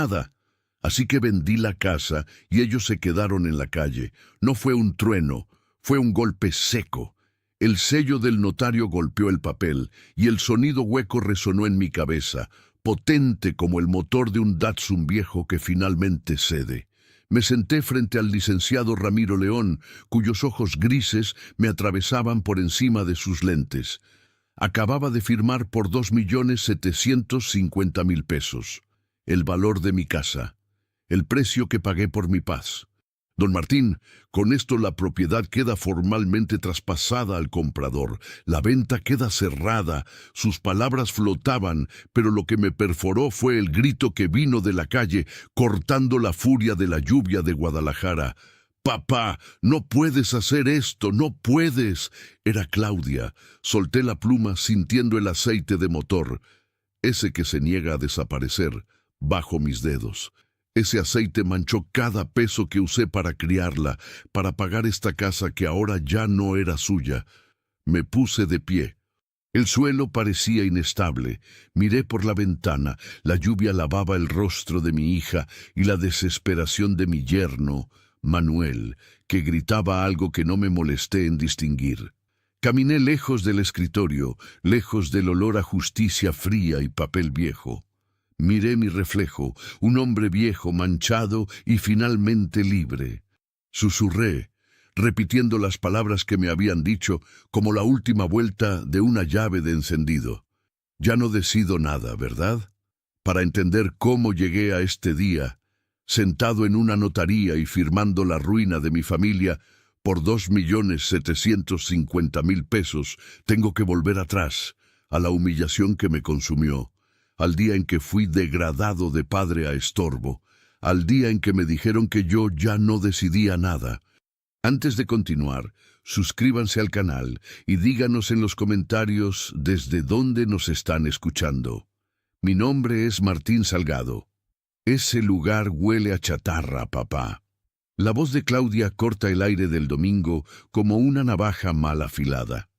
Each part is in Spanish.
nada. Así que vendí la casa y ellos se quedaron en la calle. No fue un trueno, fue un golpe seco. El sello del notario golpeó el papel y el sonido hueco resonó en mi cabeza, potente como el motor de un Datsun viejo que finalmente cede. Me senté frente al licenciado Ramiro León, cuyos ojos grises me atravesaban por encima de sus lentes. Acababa de firmar por 2.750.000 pesos. El valor de mi casa. El precio que pagué por mi paz. Don Martín, con esto la propiedad queda formalmente traspasada al comprador. La venta queda cerrada. Sus palabras flotaban, pero lo que me perforó fue el grito que vino de la calle, cortando la furia de la lluvia de Guadalajara. «Papá, no puedes hacer esto, no puedes». Era Claudia. Solté la pluma sintiendo el aceite de motor, ese que se niega a desaparecer, bajo mis dedos. Ese aceite manchó cada peso que usé para criarla, para pagar esta casa que ahora ya no era suya. Me puse de pie. El suelo parecía inestable. Miré por la ventana. La lluvia lavaba el rostro de mi hija y la desesperación de mi yerno, Manuel, que gritaba algo que no me molesté en distinguir. Caminé lejos del escritorio, lejos del olor a justicia fría y papel viejo. Miré mi reflejo, un hombre viejo, manchado y finalmente libre. Susurré, repitiendo las palabras que me habían dicho como la última vuelta de una llave de encendido. Ya no decido nada, ¿verdad? Para entender cómo llegué a este día, sentado en una notaría y firmando la ruina de mi familia por 2.750.000 pesos, tengo que volver atrás, a la humillación que me consumió. Al día en que fui degradado de padre a estorbo, al día en que me dijeron que yo ya no decidía nada. Antes de continuar, suscríbanse al canal y díganos en los comentarios desde dónde nos están escuchando. Mi nombre es Martín Salgado. Ese lugar huele a chatarra, papá. La voz de Claudia corta el aire del domingo como una navaja mal afilada.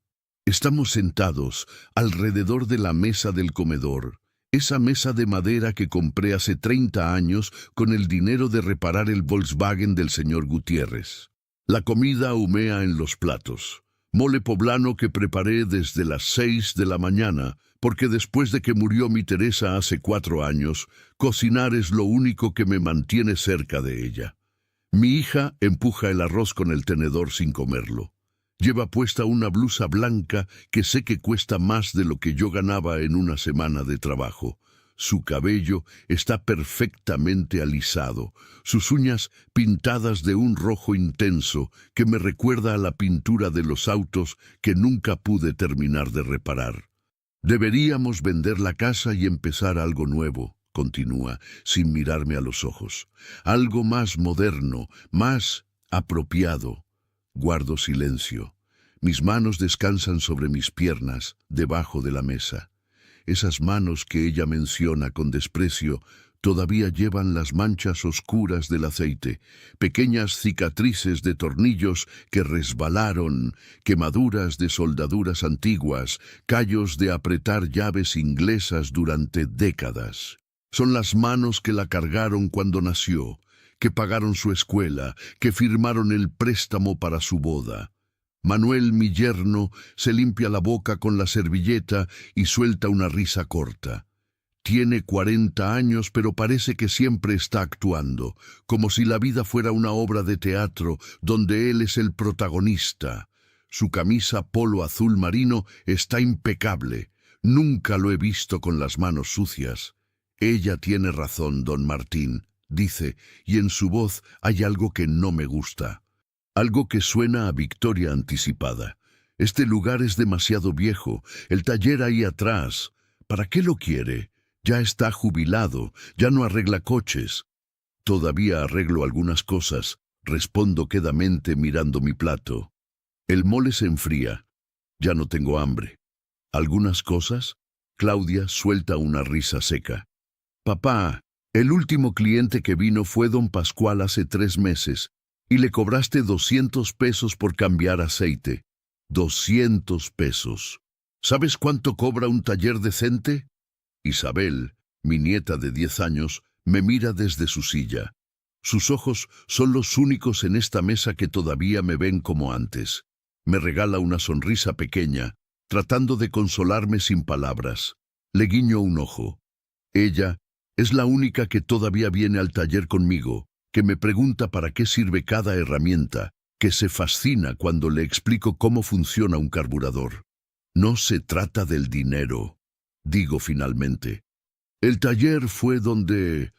Estamos sentados alrededor de la mesa del comedor. Esa mesa de madera que compré hace 30 años con el dinero de reparar el Volkswagen del señor Gutiérrez. La comida humea en los platos. Mole poblano que preparé desde las 6 de la mañana, porque después de que murió mi Teresa hace 4 años, cocinar es lo único que me mantiene cerca de ella. Mi hija empuja el arroz con el tenedor sin comerlo. Lleva puesta una blusa blanca que sé que cuesta más de lo que yo ganaba en una semana de trabajo. Su cabello está perfectamente alisado, sus uñas pintadas de un rojo intenso que me recuerda a la pintura de los autos que nunca pude terminar de reparar. Deberíamos vender la casa y empezar algo nuevo, continúa, sin mirarme a los ojos. Algo más moderno, más apropiado. Guardo silencio. Mis manos descansan sobre mis piernas, debajo de la mesa. Esas manos que ella menciona con desprecio todavía llevan las manchas oscuras del aceite, pequeñas cicatrices de tornillos que resbalaron, quemaduras de soldaduras antiguas, callos de apretar llaves inglesas durante décadas. Son las manos que la cargaron cuando nació, que pagaron su escuela, que firmaron el préstamo para su boda. Manuel, mi yerno, se limpia la boca con la servilleta y suelta una risa corta. Tiene 40 años, pero parece que siempre está actuando, como si la vida fuera una obra de teatro donde él es el protagonista. Su camisa polo azul marino está impecable. Nunca lo he visto con las manos sucias. Ella tiene razón, don Martín, dice, y en su voz hay algo que no me gusta. Algo que suena a victoria anticipada. Este lugar es demasiado viejo, el taller ahí atrás. ¿Para qué lo quiere? Ya está jubilado, ya no arregla coches. Todavía arreglo algunas cosas, respondo quedamente mirando mi plato. El mole se enfría. Ya no tengo hambre. ¿Algunas cosas? Claudia suelta una risa seca. Papá, el último cliente que vino fue don Pascual hace 3 meses. Y le cobraste 200 pesos por cambiar aceite. 200 pesos. ¿Sabes cuánto cobra un taller decente? Isabel, mi nieta de 10 años, Me mira desde su silla. Sus ojos son los únicos en esta mesa que todavía me ven como antes. Me regala una sonrisa pequeña, tratando de consolarme sin palabras. Le guiño un ojo. Ella es la única que todavía viene al taller conmigo, que me pregunta para qué sirve cada herramienta, que se fascina cuando le explico cómo funciona un carburador. No se trata del dinero, digo finalmente. El taller fue donde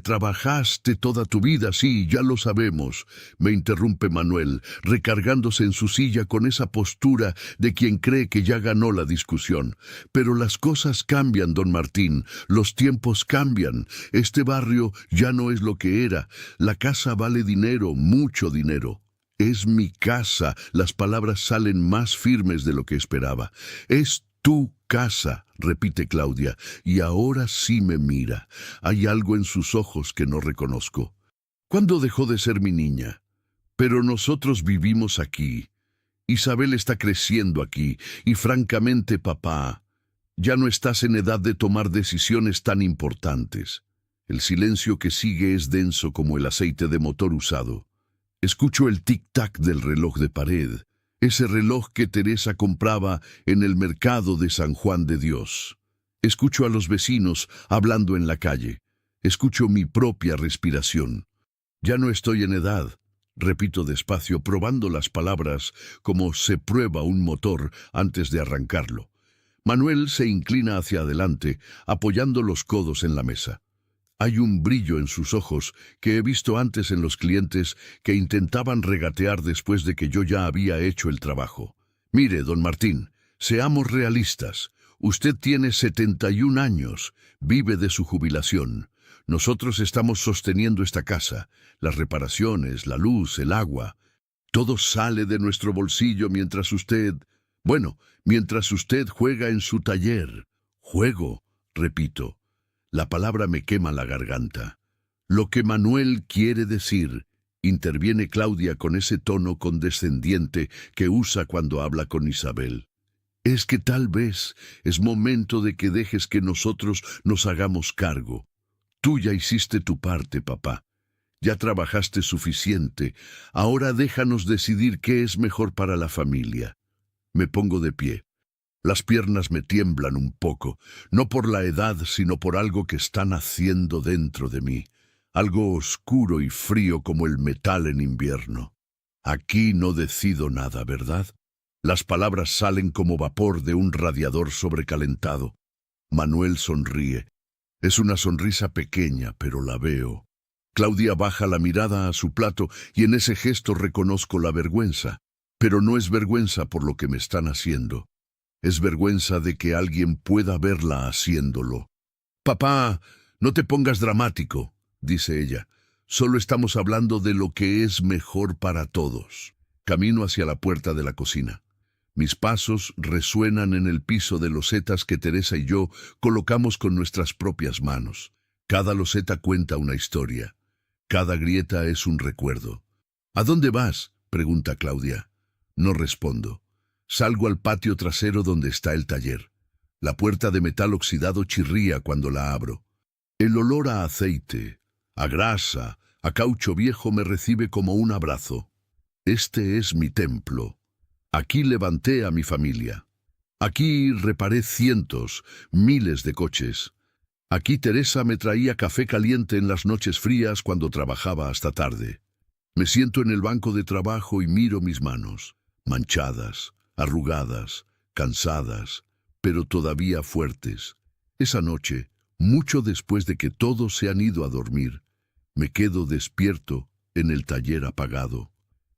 trabajaste toda tu vida, sí, ya lo sabemos, me interrumpe Manuel, recargándose en su silla con esa postura de quien cree que ya ganó la discusión. Pero las cosas cambian, don Martín, los tiempos cambian. Este barrio ya no es lo que era. La casa vale dinero, mucho dinero. Es mi casa. Las palabras salen más firmes de lo que esperaba. Es tu casa, repite Claudia, y ahora sí me mira. Hay algo en sus ojos que no reconozco. ¿Cuándo dejó de ser mi niña? Pero nosotros vivimos aquí. Isabel está creciendo aquí, y francamente, papá, ya no estás en edad de tomar decisiones tan importantes. El silencio que sigue es denso como el aceite de motor usado. Escucho el tic-tac del reloj de pared. Ese reloj que Teresa compraba en el mercado de San Juan de Dios. Escucho a los vecinos hablando en la calle. Escucho mi propia respiración. Ya no estoy en edad, repito despacio, probando las palabras como se prueba un motor antes de arrancarlo. Manuel se inclina hacia adelante, apoyando los codos en la mesa. Hay un brillo en sus ojos que he visto antes en los clientes que intentaban regatear después de que yo ya había hecho el trabajo. Mire, don Martín, seamos realistas. Usted tiene 71 años, vive de su jubilación. Nosotros estamos sosteniendo esta casa, las reparaciones, la luz, el agua. Todo sale de nuestro bolsillo mientras usted juega en su taller. Juego, repito. La palabra me quema la garganta. Lo que Manuel quiere decir, interviene Claudia con ese tono condescendiente que usa cuando habla con Isabel. Es que tal vez es momento de que dejes que nosotros nos hagamos cargo. Tú ya hiciste tu parte, papá. Ya trabajaste suficiente. Ahora déjanos decidir qué es mejor para la familia. Me pongo de pie. Las piernas me tiemblan un poco, no por la edad, sino por algo que está naciendo dentro de mí, algo oscuro y frío como el metal en invierno. Aquí no decido nada, ¿verdad? Las palabras salen como vapor de un radiador sobrecalentado. Manuel sonríe. Es una sonrisa pequeña, pero la veo. Claudia baja la mirada a su plato y en ese gesto reconozco la vergüenza, pero no es vergüenza por lo que me están haciendo. Es vergüenza de que alguien pueda verla haciéndolo. Papá, no te pongas dramático, dice ella. Solo estamos hablando de lo que es mejor para todos. Camino hacia la puerta de la cocina. Mis pasos resuenan en el piso de losetas que Teresa y yo colocamos con nuestras propias manos. Cada loseta cuenta una historia. Cada grieta es un recuerdo. ¿A dónde vas?, pregunta Claudia. No respondo. Salgo al patio trasero donde está el taller. La puerta de metal oxidado chirría cuando la abro. El olor a aceite, a grasa, a caucho viejo me recibe como un abrazo. Este es mi templo. Aquí levanté a mi familia. Aquí reparé cientos, miles de coches. Aquí Teresa me traía café caliente en las noches frías cuando trabajaba hasta tarde. Me siento en el banco de trabajo y miro mis manos, manchadas, arrugadas, cansadas, pero todavía fuertes. Esa noche, mucho después de que todos se han ido a dormir, me quedo despierto en el taller apagado.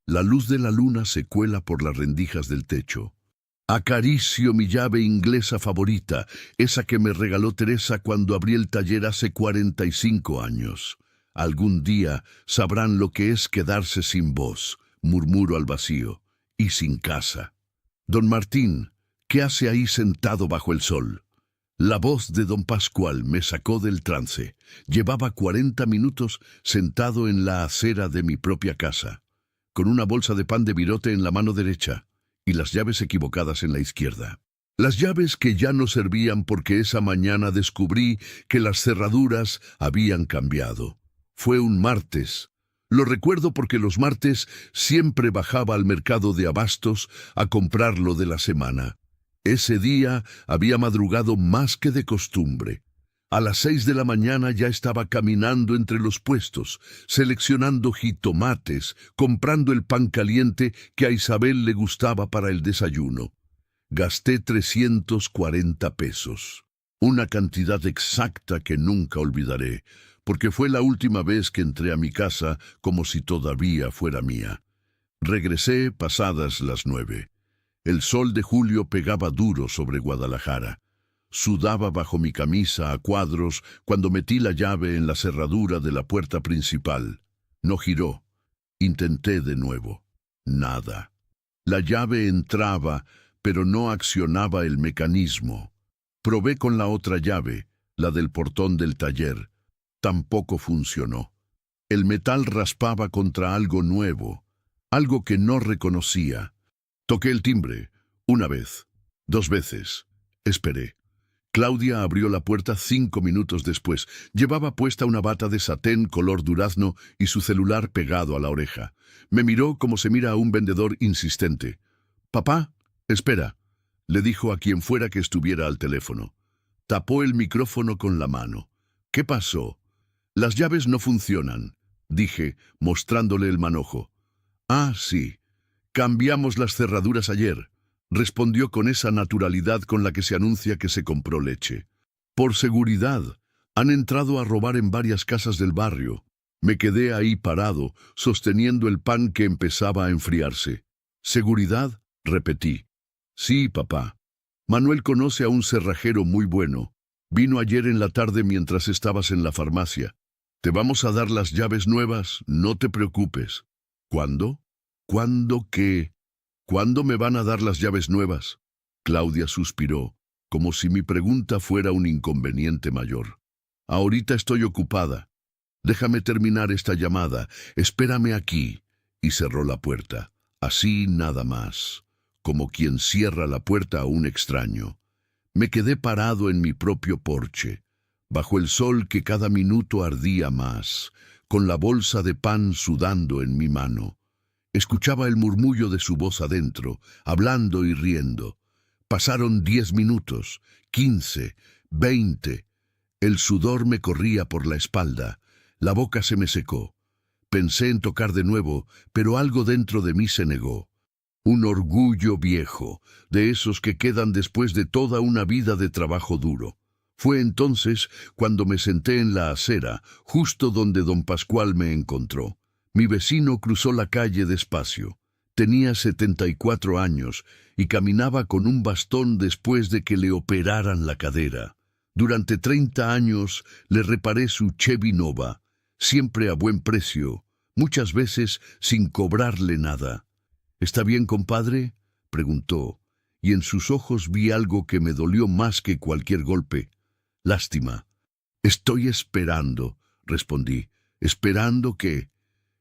La luz de la luna se cuela por las rendijas del techo. Acaricio mi llave inglesa favorita, esa que me regaló Teresa cuando abrí el taller hace 45 años. Algún día sabrán lo que es quedarse sin voz, murmuro al vacío, y sin casa. Don Martín, ¿qué hace ahí sentado bajo el sol? La voz de don Pascual me sacó del trance. Llevaba 40 minutos sentado en la acera de mi propia casa, con una bolsa de pan de virote en la mano derecha y las llaves equivocadas en la izquierda. Las llaves que ya no servían porque esa mañana descubrí que las cerraduras habían cambiado. Fue un martes. Lo recuerdo porque los martes siempre bajaba al mercado de abastos a comprar lo de la semana. Ese día había madrugado más que de costumbre. A las 6 de la mañana ya estaba caminando entre los puestos, seleccionando jitomates, comprando el pan caliente que a Isabel le gustaba para el desayuno. Gasté 340 pesos, una cantidad exacta que nunca olvidaré, porque fue la última vez que entré a mi casa como si todavía fuera mía. Regresé pasadas las 9. El sol de julio pegaba duro sobre Guadalajara. Sudaba bajo mi camisa a cuadros cuando metí la llave en la cerradura de la puerta principal. No giró. Intenté de nuevo. Nada. La llave entraba, pero no accionaba el mecanismo. Probé con la otra llave, la del portón del taller. Tampoco funcionó. El metal raspaba contra algo nuevo, algo que no reconocía. Toqué el timbre, una vez, 2 veces. Esperé. Claudia abrió la puerta 5 minutos después. Llevaba puesta una bata de satén color durazno y su celular pegado a la oreja. Me miró como se mira a un vendedor insistente. «Papá, espera», le dijo a quien fuera que estuviera al teléfono. Tapó el micrófono con la mano. «¿Qué pasó?» «Las llaves no funcionan», dije, mostrándole el manojo. «Ah, sí. Cambiamos las cerraduras ayer», respondió con esa naturalidad con la que se anuncia que se compró leche. «Por seguridad. Han entrado a robar en varias casas del barrio». Me quedé ahí parado, sosteniendo el pan que empezaba a enfriarse. «¿Seguridad?», repetí. «Sí, papá. Manuel conoce a un cerrajero muy bueno. Vino ayer en la tarde mientras estabas en la farmacia. Te vamos a dar las llaves nuevas, no te preocupes». «¿Cuándo? ¿Cuándo qué? ¿Cuándo me van a dar las llaves nuevas?». Claudia suspiró, como si mi pregunta fuera un inconveniente mayor. «Ahorita estoy ocupada. Déjame terminar esta llamada. Espérame aquí». Y cerró la puerta. Así nada más, como quien cierra la puerta a un extraño. Me quedé parado en mi propio porche, bajo el sol que cada minuto ardía más, con la bolsa de pan sudando en mi mano. Escuchaba el murmullo de su voz adentro, hablando y riendo. Pasaron 10 minutos, 15, 20. El sudor me corría por la espalda, la boca se me secó. Pensé en tocar de nuevo, pero algo dentro de mí se negó. Un orgullo viejo, de esos que quedan después de toda una vida de trabajo duro. Fue entonces cuando me senté en la acera, justo donde don Pascual me encontró. Mi vecino cruzó la calle despacio. Tenía 74 años y caminaba con un bastón después de que le operaran la cadera. Durante 30 años le reparé su Chevy Nova, siempre a buen precio, muchas veces sin cobrarle nada. «¿Está bien, compadre?», preguntó, y en sus ojos vi algo que me dolió más que cualquier golpe. «Lástima». «Estoy esperando», respondí. «¿Esperando qué?».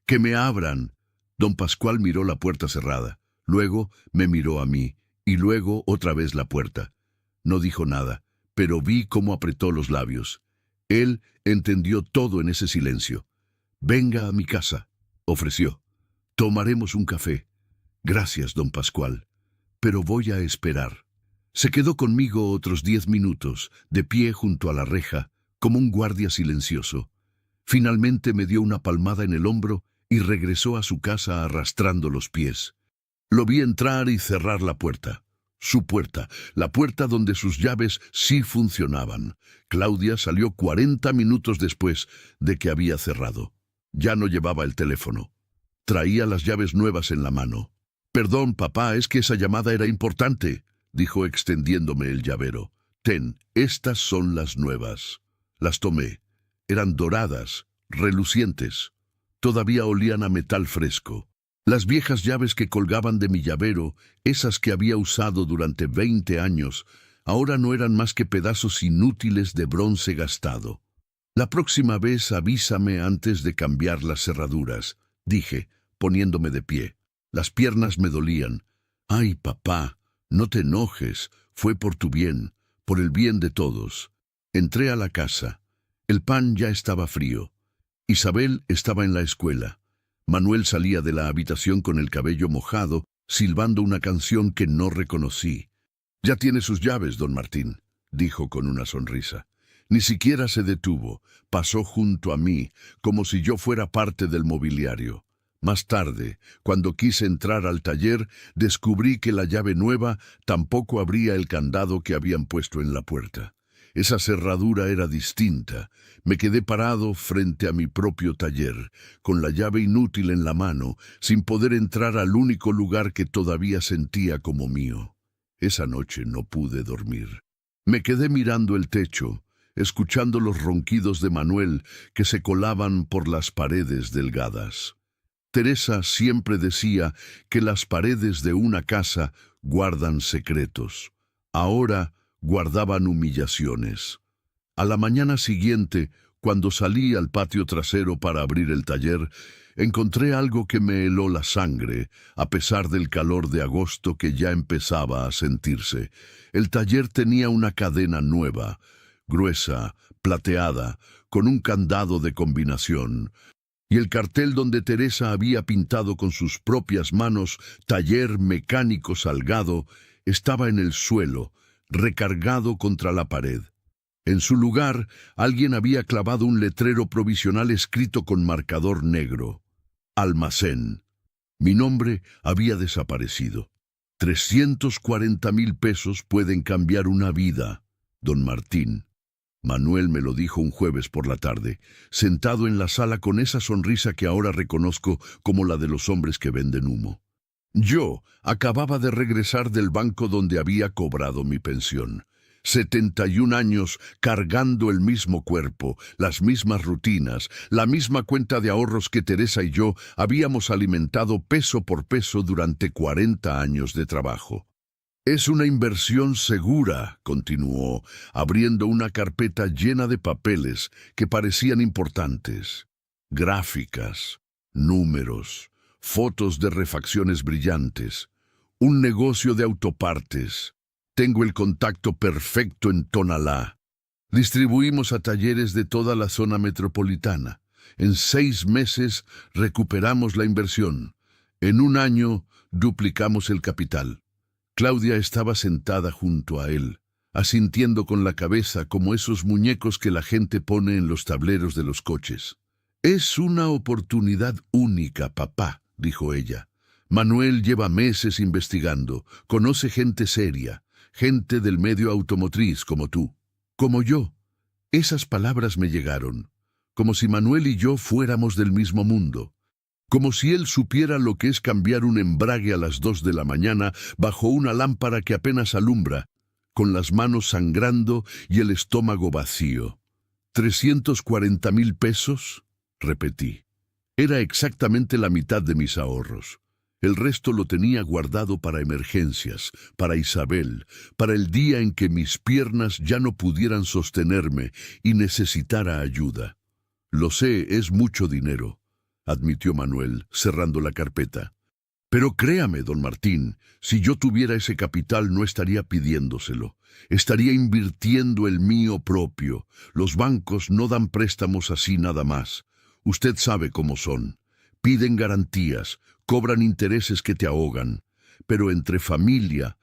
«Que me abran». Don Pascual miró la puerta cerrada, luego me miró a mí, y luego otra vez la puerta. No dijo nada, pero vi cómo apretó los labios. Él entendió todo en ese silencio. «Venga a mi casa», ofreció. «Tomaremos un café». «Gracias, don Pascual, pero voy a esperar». Se quedó conmigo otros 10 minutos, de pie junto a la reja, como un guardia silencioso. Finalmente me dio una palmada en el hombro y regresó a su casa arrastrando los pies. Lo vi entrar y cerrar la puerta. Su puerta, la puerta donde sus llaves sí funcionaban. Claudia salió 40 minutos después de que había cerrado. Ya no llevaba el teléfono. Traía las llaves nuevas en la mano. «Perdón, papá, es que esa llamada era importante», dijo extendiéndome el llavero. «Ten, estas son las nuevas». Las tomé. Eran doradas, relucientes. Todavía olían a metal fresco. Las viejas llaves que colgaban de mi llavero, esas que había usado durante 20 años, ahora no eran más que pedazos inútiles de bronce gastado. «La próxima vez avísame antes de cambiar las cerraduras», dije, poniéndome de pie. Las piernas me dolían. «Ay, papá», No te enojes, fue por tu bien, por el bien de todos. Entré a la casa. El pan ya estaba frío. Isabel estaba en la escuela. Manuel salía de la habitación con el cabello mojado, silbando una canción que no reconocí. «Ya tiene sus llaves, don Martín», dijo con una sonrisa. Ni siquiera se detuvo, pasó junto a mí, como si yo fuera parte del mobiliario. Más tarde, cuando quise entrar al taller, descubrí que la llave nueva tampoco abría el candado que habían puesto en la puerta. Esa cerradura era distinta. Me quedé parado frente a mi propio taller, con la llave inútil en la mano, sin poder entrar al único lugar que todavía sentía como mío. Esa noche no pude dormir. Me quedé mirando el techo, escuchando los ronquidos de Manuel que se colaban por las paredes delgadas. Teresa siempre decía que las paredes de una casa guardan secretos. Ahora guardaban humillaciones. A la mañana siguiente, cuando salí al patio trasero para abrir el taller, encontré algo que me heló la sangre, a pesar del calor de agosto que ya empezaba a sentirse. El taller tenía una cadena nueva, gruesa, plateada, con un candado de combinación, y el cartel donde Teresa había pintado con sus propias manos «Taller Mecánico Salgado» estaba en el suelo, recargado contra la pared. En su lugar, alguien había clavado un letrero provisional escrito con marcador negro. «Almacén». Mi nombre había desaparecido. 340,000 pesos pueden cambiar una vida, don Martín. Manuel me lo dijo un jueves por la tarde, sentado en la sala con esa sonrisa que ahora reconozco como la de los hombres que venden humo. Yo acababa de regresar del banco donde había cobrado mi pensión. 71 años cargando el mismo cuerpo, las mismas rutinas, la misma cuenta de ahorros que Teresa y yo habíamos alimentado peso por peso durante 40 años de trabajo. «Es una inversión segura», continuó, abriendo una carpeta llena de papeles que parecían importantes. Gráficas, números, fotos de refacciones brillantes, un negocio de autopartes. Tengo el contacto perfecto en Tonalá. Distribuimos a talleres de toda la zona metropolitana. En 6 meses recuperamos la inversión. En 1 año duplicamos el capital. Claudia estaba sentada junto a él, asintiendo con la cabeza como esos muñecos que la gente pone en los tableros de los coches. «Es una oportunidad única, papá», dijo ella. «Manuel lleva meses investigando, conoce gente seria, gente del medio automotriz como tú, como yo». Esas palabras me llegaron, como si Manuel y yo fuéramos del mismo mundo. Como si él supiera lo que es cambiar un embrague a las 2 de la mañana bajo una lámpara que apenas alumbra, con las manos sangrando y el estómago vacío. «¿340,000 pesos?» repetí. Era exactamente la mitad de mis ahorros. El resto lo tenía guardado para emergencias, para Isabel, para el día en que mis piernas ya no pudieran sostenerme y necesitara ayuda. «Lo sé, es mucho dinero», admitió Manuel, cerrando la carpeta. «Pero créame, don Martín, si yo tuviera ese capital no estaría pidiéndoselo. Estaría invirtiendo el mío propio. Los bancos no dan préstamos así nada más. Usted sabe cómo son. Piden garantías, cobran intereses que te ahogan. Pero entre familia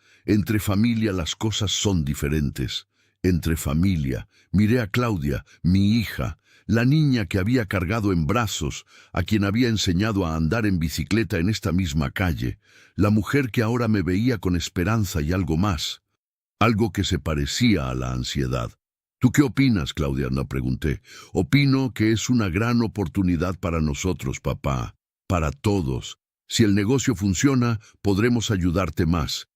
las cosas son diferentes. Entre familia, miré a Claudia, mi hija, la niña que había cargado en brazos, a quien había enseñado a andar en bicicleta en esta misma calle, la mujer que ahora me veía con esperanza y algo más, algo que se parecía a la ansiedad. «¿Tú qué opinas, Claudia?», le pregunté. «Opino que es una gran oportunidad para nosotros, papá, para todos. Si el negocio funciona, podremos ayudarte más.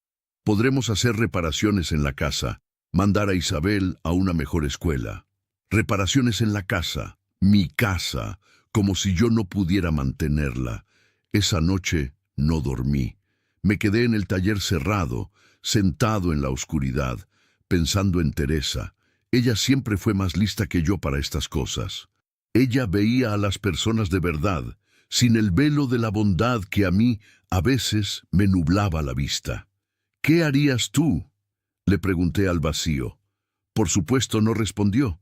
Podremos hacer reparaciones en la casa, mandar a Isabel a una mejor escuela. Reparaciones en la casa, mi casa, como si yo no pudiera mantenerla». Esa noche no dormí. Me quedé en el taller cerrado, sentado en la oscuridad, pensando en Teresa. Ella siempre fue más lista que yo para estas cosas. Ella veía a las personas de verdad, sin el velo de la bondad que a mí a veces me nublaba la vista. ¿Qué harías tú? Le pregunté al vacío. Por supuesto no respondió,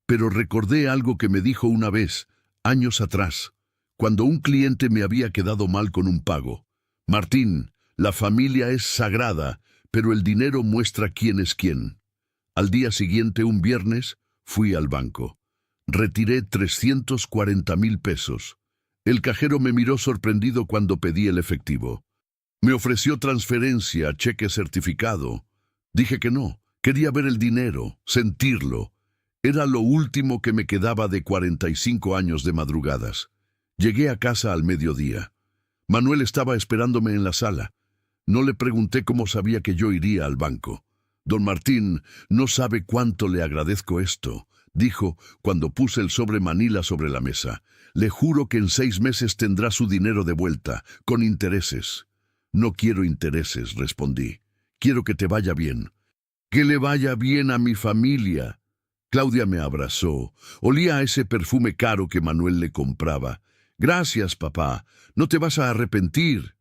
pero recordé algo que me dijo una vez, años atrás, cuando un cliente me había quedado mal con un pago. Martín, la familia es sagrada, pero el dinero muestra quién es quién. Al día siguiente, un viernes, fui al banco. Retiré 340,000 pesos. El cajero me miró sorprendido cuando pedí el efectivo. Me ofreció transferencia, cheque certificado. Dije que no, quería ver el dinero, sentirlo. Era lo último que me quedaba de 45 años de madrugadas. Llegué a casa al mediodía. Manuel estaba esperándome en la sala. No le pregunté cómo sabía que yo iría al banco. Don Martín no sabe cuánto le agradezco esto, dijo cuando puse el sobre Manila sobre la mesa. Le juro que en 6 meses tendrá su dinero de vuelta, con intereses. No quiero intereses, respondí. Quiero que te vaya bien. Que le vaya bien a mi familia. Claudia me abrazó. Olía a ese perfume caro que Manuel le compraba. Gracias, papá. No te vas a arrepentir.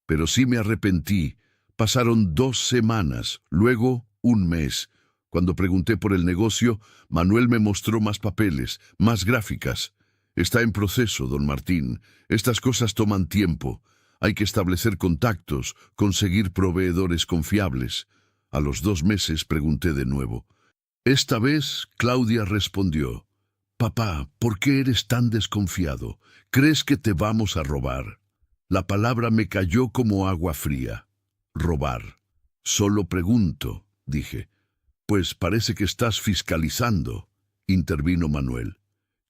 Pero sí me arrepentí. Pasaron 2 semanas, luego 1 mes. Cuando pregunté por el negocio, Manuel me mostró más papeles, más gráficas. Está en proceso, don Martín. Estas cosas toman tiempo. Hay que establecer contactos, conseguir proveedores confiables. A los 2 meses pregunté de nuevo. Esta vez Claudia respondió: Papá, ¿por qué eres tan desconfiado? ¿Crees que te vamos a robar? La palabra me cayó como agua fría. Robar. Solo pregunto, dije. Pues parece que estás fiscalizando, intervino Manuel.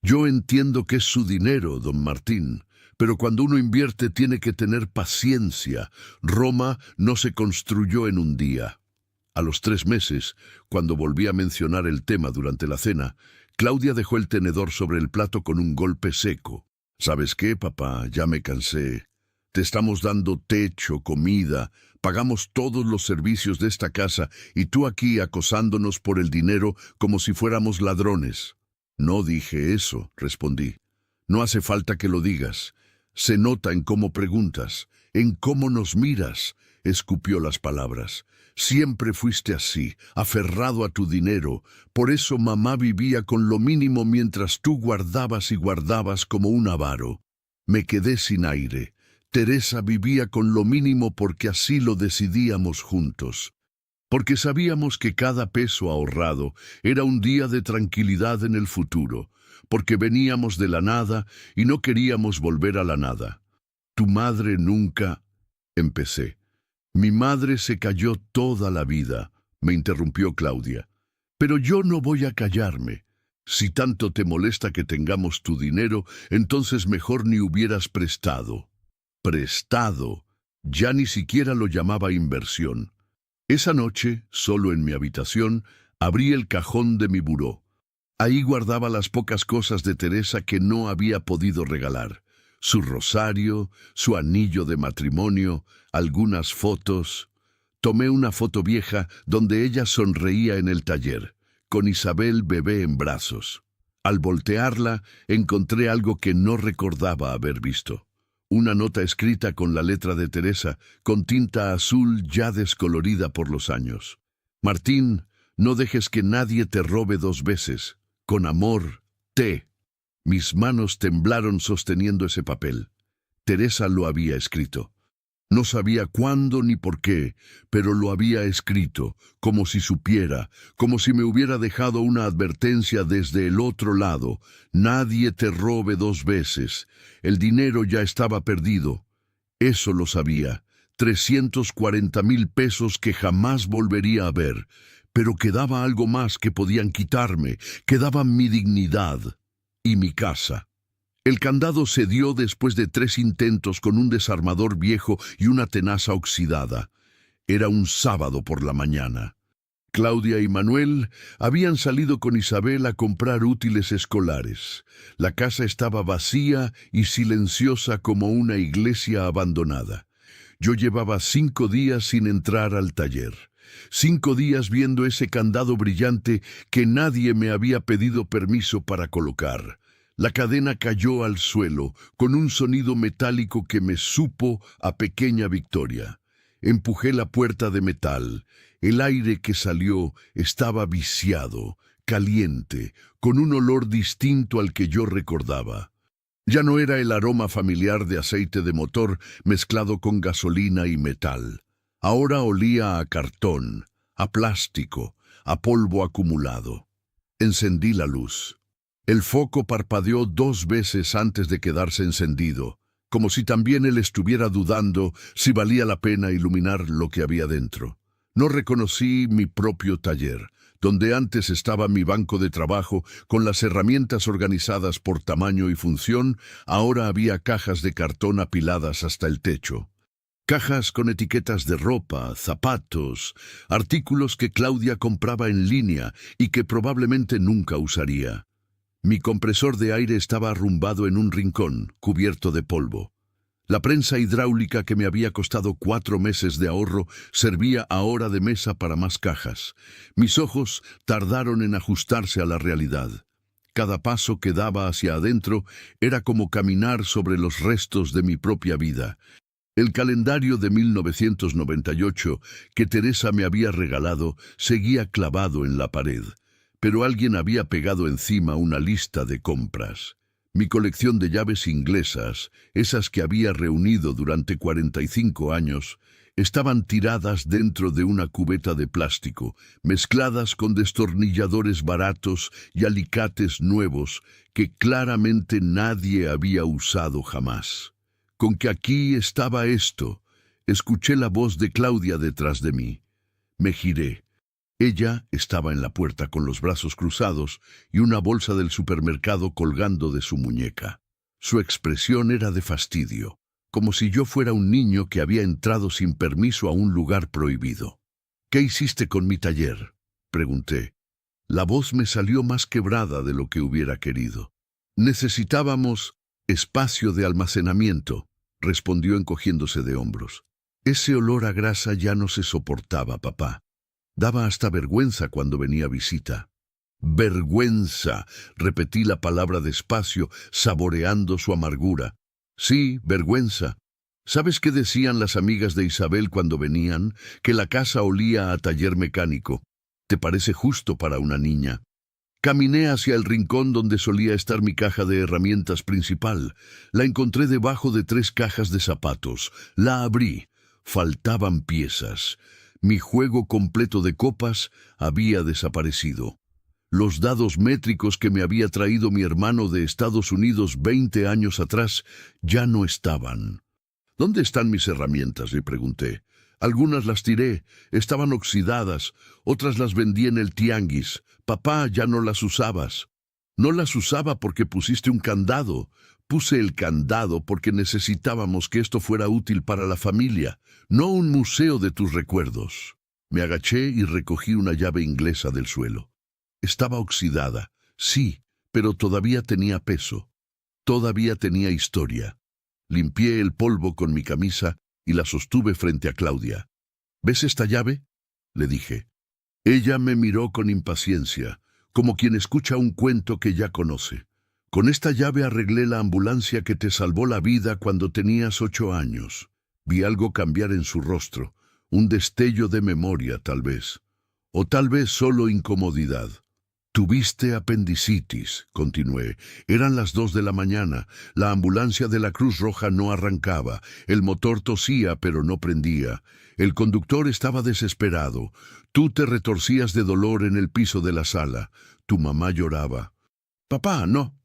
Yo entiendo que es su dinero, don Martín, pero cuando uno invierte tiene que tener paciencia. Roma no se construyó en un día. A los 3 meses, cuando volví a mencionar el tema durante la cena, Claudia dejó el tenedor sobre el plato con un golpe seco. ¿Sabes qué, papá? Ya me cansé. Te estamos dando techo, comida, pagamos todos los servicios de esta casa y tú aquí acosándonos por el dinero como si fuéramos ladrones. No dije eso, respondí. No hace falta que lo digas. Se nota en cómo preguntas, en cómo nos miras, escupió las palabras. Siempre fuiste así, aferrado a tu dinero. Por eso mamá vivía con lo mínimo mientras tú guardabas y guardabas como un avaro. Me quedé sin aire. Teresa vivía con lo mínimo porque así lo decidíamos juntos. Porque sabíamos que cada peso ahorrado era un día de tranquilidad en el futuro. Porque veníamos de la nada y no queríamos volver a la nada. Tu madre nunca... Empecé. Mi madre se calló toda la vida, me interrumpió Claudia. Pero yo no voy a callarme. Si tanto te molesta que tengamos tu dinero, entonces mejor ni hubieras prestado. Prestado. Ya ni siquiera lo llamaba inversión. Esa noche, solo en mi habitación, abrí el cajón de mi buró. Ahí guardaba las pocas cosas de Teresa que no había podido regalar. Su rosario, su anillo de matrimonio, algunas fotos. Tomé una foto vieja donde ella sonreía en el taller, con Isabel bebé en brazos. Al voltearla, encontré algo que no recordaba haber visto. Una nota escrita con la letra de Teresa, con tinta azul ya descolorida por los años. Martín, no dejes que nadie te robe 2 veces. Con amor, T. Mis manos temblaron sosteniendo ese papel. Teresa lo había escrito. No sabía cuándo ni por qué, pero lo había escrito, como si supiera, como si me hubiera dejado una advertencia desde el otro lado. Nadie te robe 2 veces. El dinero ya estaba perdido. Eso lo sabía. 340,000 pesos que jamás volvería a ver. Pero quedaba algo más que podían quitarme. Quedaba mi dignidad y mi casa. El candado cedió después de 3 intentos con un desarmador viejo y una tenaza oxidada. Era un sábado por la mañana. Claudia y Manuel habían salido con Isabel a comprar útiles escolares. La casa estaba vacía y silenciosa como una iglesia abandonada. Yo llevaba 5 días sin entrar al taller. 5 días viendo ese candado brillante que nadie me había pedido permiso para colocar. La cadena cayó al suelo con un sonido metálico que me supo a pequeña victoria. Empujé la puerta de metal. El aire que salió estaba viciado, caliente, con un olor distinto al que yo recordaba. Ya no era el aroma familiar de aceite de motor mezclado con gasolina y metal. Ahora olía a cartón, a plástico, a polvo acumulado. Encendí la luz. El foco parpadeó 2 veces antes de quedarse encendido, como si también él estuviera dudando si valía la pena iluminar lo que había dentro. No reconocí mi propio taller, donde antes estaba mi banco de trabajo con las herramientas organizadas por tamaño y función. Ahora había cajas de cartón apiladas hasta el techo. Cajas con etiquetas de ropa, zapatos, artículos que Claudia compraba en línea y que probablemente nunca usaría. Mi compresor de aire estaba arrumbado en un rincón, cubierto de polvo. La prensa hidráulica que me había costado 4 meses de ahorro servía ahora de mesa para más cajas. Mis ojos tardaron en ajustarse a la realidad. Cada paso que daba hacia adentro era como caminar sobre los restos de mi propia vida. El calendario de 1998 que Teresa me había regalado seguía clavado en la pared, pero alguien había pegado encima una lista de compras. Mi colección de llaves inglesas, esas que había reunido durante 45 años, estaban tiradas dentro de una cubeta de plástico, mezcladas con destornilladores baratos y alicates nuevos que claramente nadie había usado jamás. Con que aquí estaba esto, escuché la voz de Claudia detrás de mí. Me giré. Ella estaba en la puerta con los brazos cruzados y una bolsa del supermercado colgando de su muñeca. Su expresión era de fastidio, como si yo fuera un niño que había entrado sin permiso a un lugar prohibido. «¿Qué hiciste con mi taller?», pregunté. La voz me salió más quebrada de lo que hubiera querido. «Necesitábamos espacio de almacenamiento», respondió encogiéndose de hombros. «Ese olor a grasa ya no se soportaba, papá. Daba hasta vergüenza cuando venía visita». «Vergüenza», repetí la palabra despacio, saboreando su amargura. «Sí, vergüenza. ¿Sabes qué decían las amigas de Isabel cuando venían? Que la casa olía a taller mecánico. ¿Te parece justo para una niña?» Caminé hacia el rincón donde solía estar mi caja de herramientas principal. La encontré debajo de 3 cajas de zapatos. La abrí. Faltaban piezas. Mi juego completo de copas había desaparecido. Los dados métricos que me había traído mi hermano de Estados Unidos 20 años atrás ya no estaban. «¿Dónde están mis herramientas?», le pregunté. «Algunas las tiré, estaban oxidadas, otras las vendí en el tianguis. Papá, ya no las usabas». «No las usaba porque pusiste un candado». «Puse el candado porque necesitábamos que esto fuera útil para la familia, no un museo de tus recuerdos». Me agaché y recogí una llave inglesa del suelo. Estaba oxidada, sí, pero todavía tenía peso. Todavía tenía historia. Limpié el polvo con mi camisa y la sostuve frente a Claudia. «¿Ves esta llave?», le dije. Ella me miró con impaciencia, como quien escucha un cuento que ya conoce. «Con esta llave arreglé la ambulancia que te salvó la vida cuando tenías 8 años». Vi algo cambiar en su rostro, un destello de memoria tal vez, o tal vez solo incomodidad. «Tuviste apendicitis», continué. «Eran las 2 de la mañana. La ambulancia de la Cruz Roja no arrancaba. El motor tosía, pero no prendía. El conductor estaba desesperado. Tú te retorcías de dolor en el piso de la sala. Tu mamá lloraba». «Papá, no».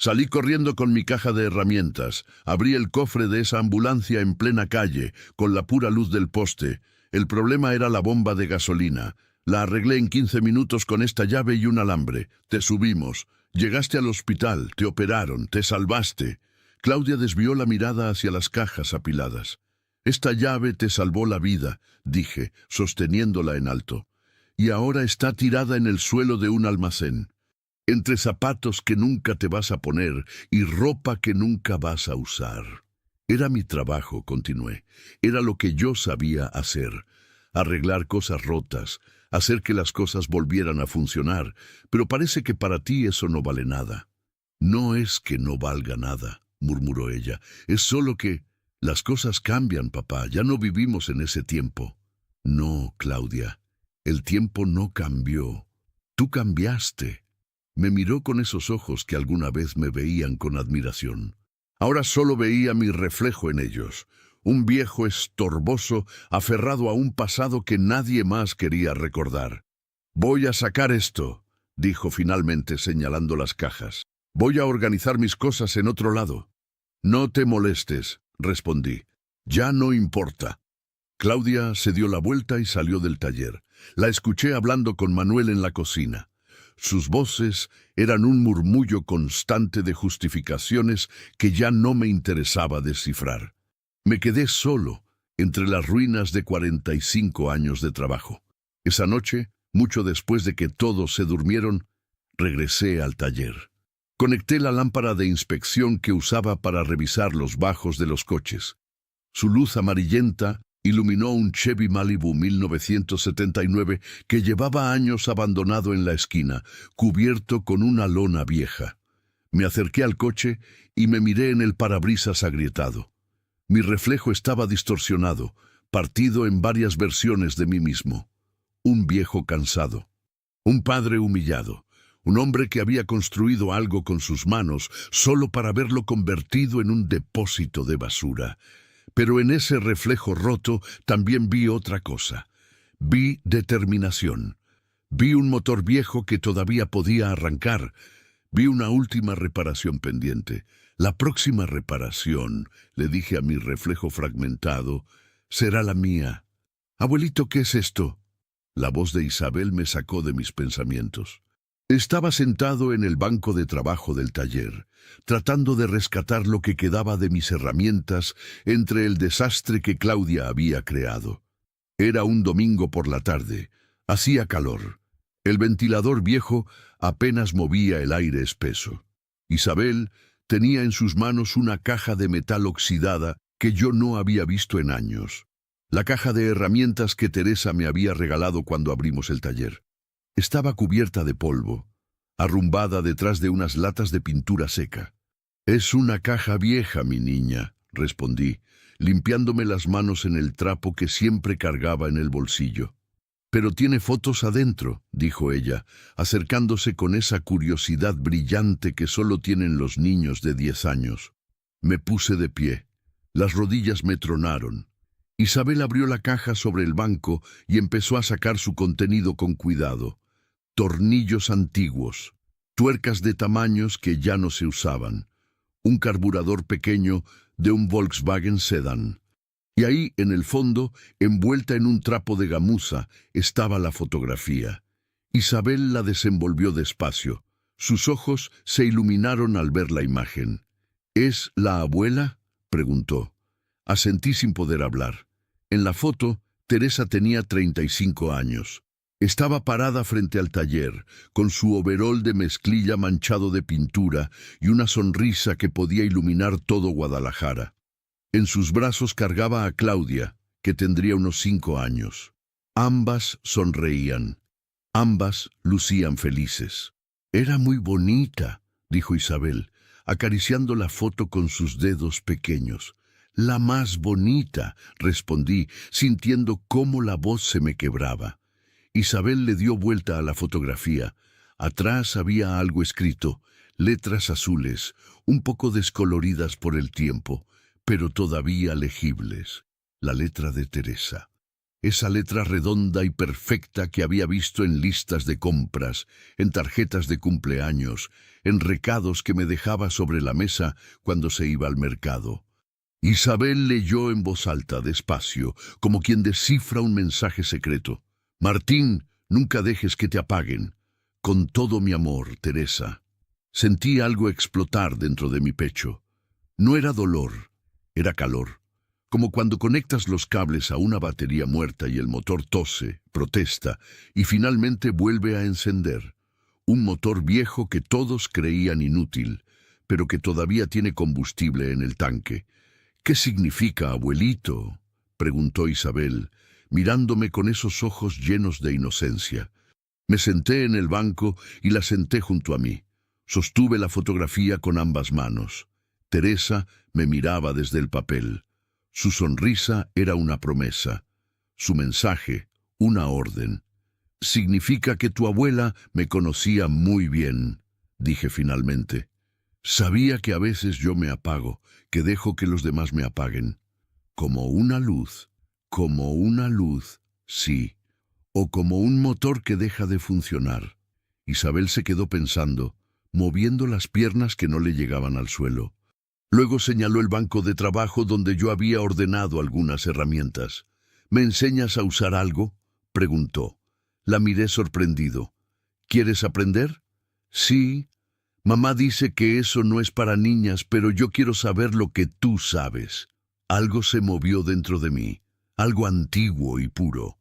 Salí corriendo con mi caja de herramientas. Abrí el cofre de esa ambulancia en plena calle, con la pura luz del poste. El problema era la bomba de gasolina. La arreglé en 15 minutos con esta llave y un alambre. Te subimos. Llegaste al hospital, te operaron, te salvaste. Claudia desvió la mirada hacia las cajas apiladas. «Esta llave te salvó la vida», dije, sosteniéndola en alto. «Y ahora está tirada en el suelo de un almacén, entre zapatos que nunca te vas a poner y ropa que nunca vas a usar». Era mi trabajo, continué. Era lo que yo sabía hacer. Arreglar cosas rotas, hacer que las cosas volvieran a funcionar, pero parece que para ti eso no vale nada. «No es que no valga nada», murmuró ella, «es solo que Las cosas cambian, papá. Ya no vivimos en ese tiempo. No, Claudia. El tiempo no cambió. Tú cambiaste. Me miró con esos ojos que alguna vez me veían con admiración. Ahora solo veía mi reflejo en ellos. Un viejo estorboso aferrado a un pasado que nadie más quería recordar. «Voy a sacar esto», dijo finalmente señalando las cajas. «Voy a organizar mis cosas en otro lado». «No te molestes», respondí. «Ya no importa». Claudia se dio la vuelta y salió del taller. La escuché hablando con Manuel en la cocina. Sus voces eran un murmullo constante de justificaciones que ya no me interesaba descifrar. Me quedé solo entre las ruinas de 45 años de trabajo. Esa noche, mucho después de que todos se durmieron, regresé al taller. Conecté la lámpara de inspección que usaba para revisar los bajos de los coches. Su luz amarillenta iluminó un Chevy Malibu 1979 que llevaba años abandonado en la esquina, cubierto con una lona vieja. Me acerqué al coche y me miré en el parabrisas agrietado. Mi reflejo estaba distorsionado, partido en varias versiones de mí mismo. Un viejo cansado, un padre humillado, un hombre que había construido algo con sus manos solo para verlo convertido en un depósito de basura. Pero en ese reflejo roto también vi otra cosa. Vi determinación. Vi un motor viejo que todavía podía arrancar. Vi una última reparación pendiente. La próxima reparación, le dije a mi reflejo fragmentado, será la mía. «Abuelito, ¿qué es esto?». La voz de Isabel me sacó de mis pensamientos. Estaba sentado en el banco de trabajo del taller, tratando de rescatar lo que quedaba de mis herramientas entre el desastre que Claudia había creado. Era un domingo por la tarde. Hacía calor. El ventilador viejo apenas movía el aire espeso. Isabel tenía en sus manos una caja de metal oxidada que yo no había visto en años. La caja de herramientas que Teresa me había regalado cuando abrimos el taller. Estaba cubierta de polvo, arrumbada detrás de unas latas de pintura seca. «Es una caja vieja, mi niña», respondí, limpiándome las manos en el trapo que siempre cargaba en el bolsillo. «Pero tiene fotos adentro», dijo ella, acercándose con esa curiosidad brillante que solo tienen los niños de 10 años. Me puse de pie. Las rodillas me tronaron. Isabel abrió la caja sobre el banco y empezó a sacar su contenido con cuidado. Tornillos antiguos, tuercas de tamaños que ya no se usaban, un carburador pequeño de un Volkswagen Sedan. Y ahí, en el fondo, envuelta en un trapo de gamuza, estaba la fotografía. Isabel la desenvolvió despacio. Sus ojos se iluminaron al ver la imagen. «¿Es la abuela?», preguntó. Asentí sin poder hablar. En la foto, Teresa tenía 35 años. Estaba parada frente al taller, con su overol de mezclilla manchado de pintura y una sonrisa que podía iluminar todo Guadalajara. En sus brazos cargaba a Claudia, que tendría unos 5 años. Ambas sonreían. Ambas lucían felices. «Era muy bonita», dijo Isabel, acariciando la foto con sus dedos pequeños. «La más bonita», respondí, sintiendo cómo la voz se me quebraba. Isabel le dio vuelta a la fotografía. Atrás había algo escrito, letras azules, un poco descoloridas por el tiempo, pero todavía legibles. La letra de Teresa. Esa letra redonda y perfecta que había visto en listas de compras, en tarjetas de cumpleaños, en recados que me dejaba sobre la mesa cuando se iba al mercado. Isabel leyó en voz alta, despacio, como quien descifra un mensaje secreto. «Martín, nunca dejes que te apaguen. Con todo mi amor, Teresa». Sentí algo explotar dentro de mi pecho. No era dolor, era calor. Como cuando conectas los cables a una batería muerta y el motor tose, protesta y finalmente vuelve a encender. Un motor viejo que todos creían inútil, pero que todavía tiene combustible en el tanque. «¿Qué significa, abuelito?», preguntó Isabel, mirándome con esos ojos llenos de inocencia. Me senté en el banco y la senté junto a mí. Sostuve la fotografía con ambas manos. Teresa me miraba desde el papel. Su sonrisa era una promesa, su mensaje una orden. «Significa que tu abuela me conocía muy bien», dije finalmente. Sabía que a veces yo me apago, que dejo que los demás me apaguen. Como una luz, sí, o como un motor que deja de funcionar. Isabel se quedó pensando, moviendo las piernas que no le llegaban al suelo. Luego señaló el banco de trabajo donde yo había ordenado algunas herramientas. «¿Me enseñas a usar algo?», preguntó. La miré sorprendido. «¿Quieres aprender?». «Sí. Mamá dice que eso no es para niñas, pero yo quiero saber lo que tú sabes». Algo se movió dentro de mí, algo antiguo y puro.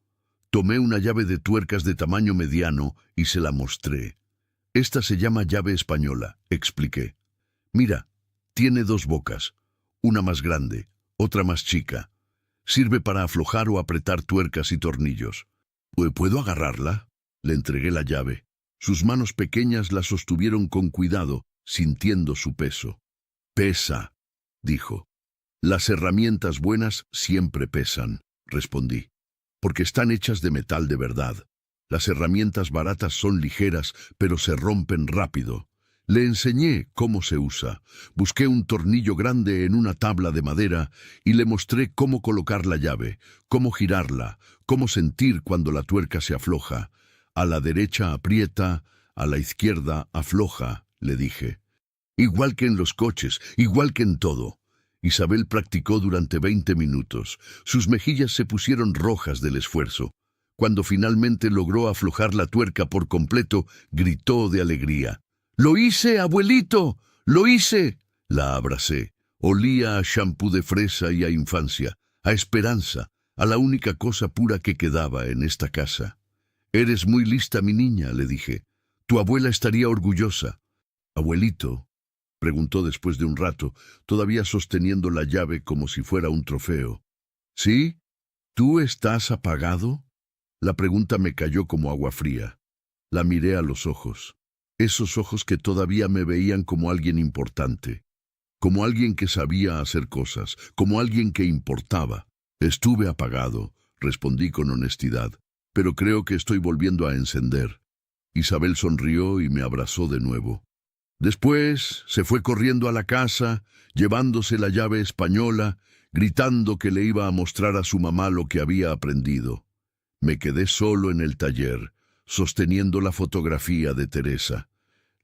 Tomé una llave de tuercas de tamaño mediano y se la mostré. «Esta se llama llave española», expliqué. «Mira, tiene dos bocas, una más grande, otra más chica. Sirve para aflojar o apretar tuercas y tornillos». «¿Puedo agarrarla?». Le entregué la llave. Sus manos pequeñas la sostuvieron con cuidado, sintiendo su peso. «Pesa», dijo. «Las herramientas buenas siempre pesan», respondí, «porque están hechas de metal de verdad. Las herramientas baratas son ligeras, pero se rompen rápido». Le enseñé cómo se usa. Busqué un tornillo grande en una tabla de madera y le mostré cómo colocar la llave, cómo girarla, cómo sentir cuando la tuerca se afloja. «A la derecha aprieta, a la izquierda afloja», le dije. «Igual que en los coches, igual que en todo». Isabel practicó durante 20 minutos. Sus mejillas se pusieron rojas del esfuerzo. Cuando finalmente logró aflojar la tuerca por completo, gritó de alegría. «¡Lo hice, abuelito! ¡Lo hice!». La abracé. Olía a shampoo de fresa y a infancia, a esperanza, a la única cosa pura que quedaba en esta casa. «Eres muy lista, mi niña», le dije. «Tu abuela estaría orgullosa». «Abuelito», preguntó después de un rato, todavía sosteniendo la llave como si fuera un trofeo. «¿Sí? ¿Tú estás apagado?». La pregunta me cayó como agua fría. La miré a los ojos. Esos ojos que todavía me veían como alguien importante, como alguien que sabía hacer cosas, como alguien que importaba. «Estuve apagado», respondí con honestidad, «pero creo que estoy volviendo a encender». Isabel sonrió y me abrazó de nuevo. Después se fue corriendo a la casa, llevándose la llave española, gritando que le iba a mostrar a su mamá lo que había aprendido. Me quedé solo en el taller, sosteniendo la fotografía de Teresa.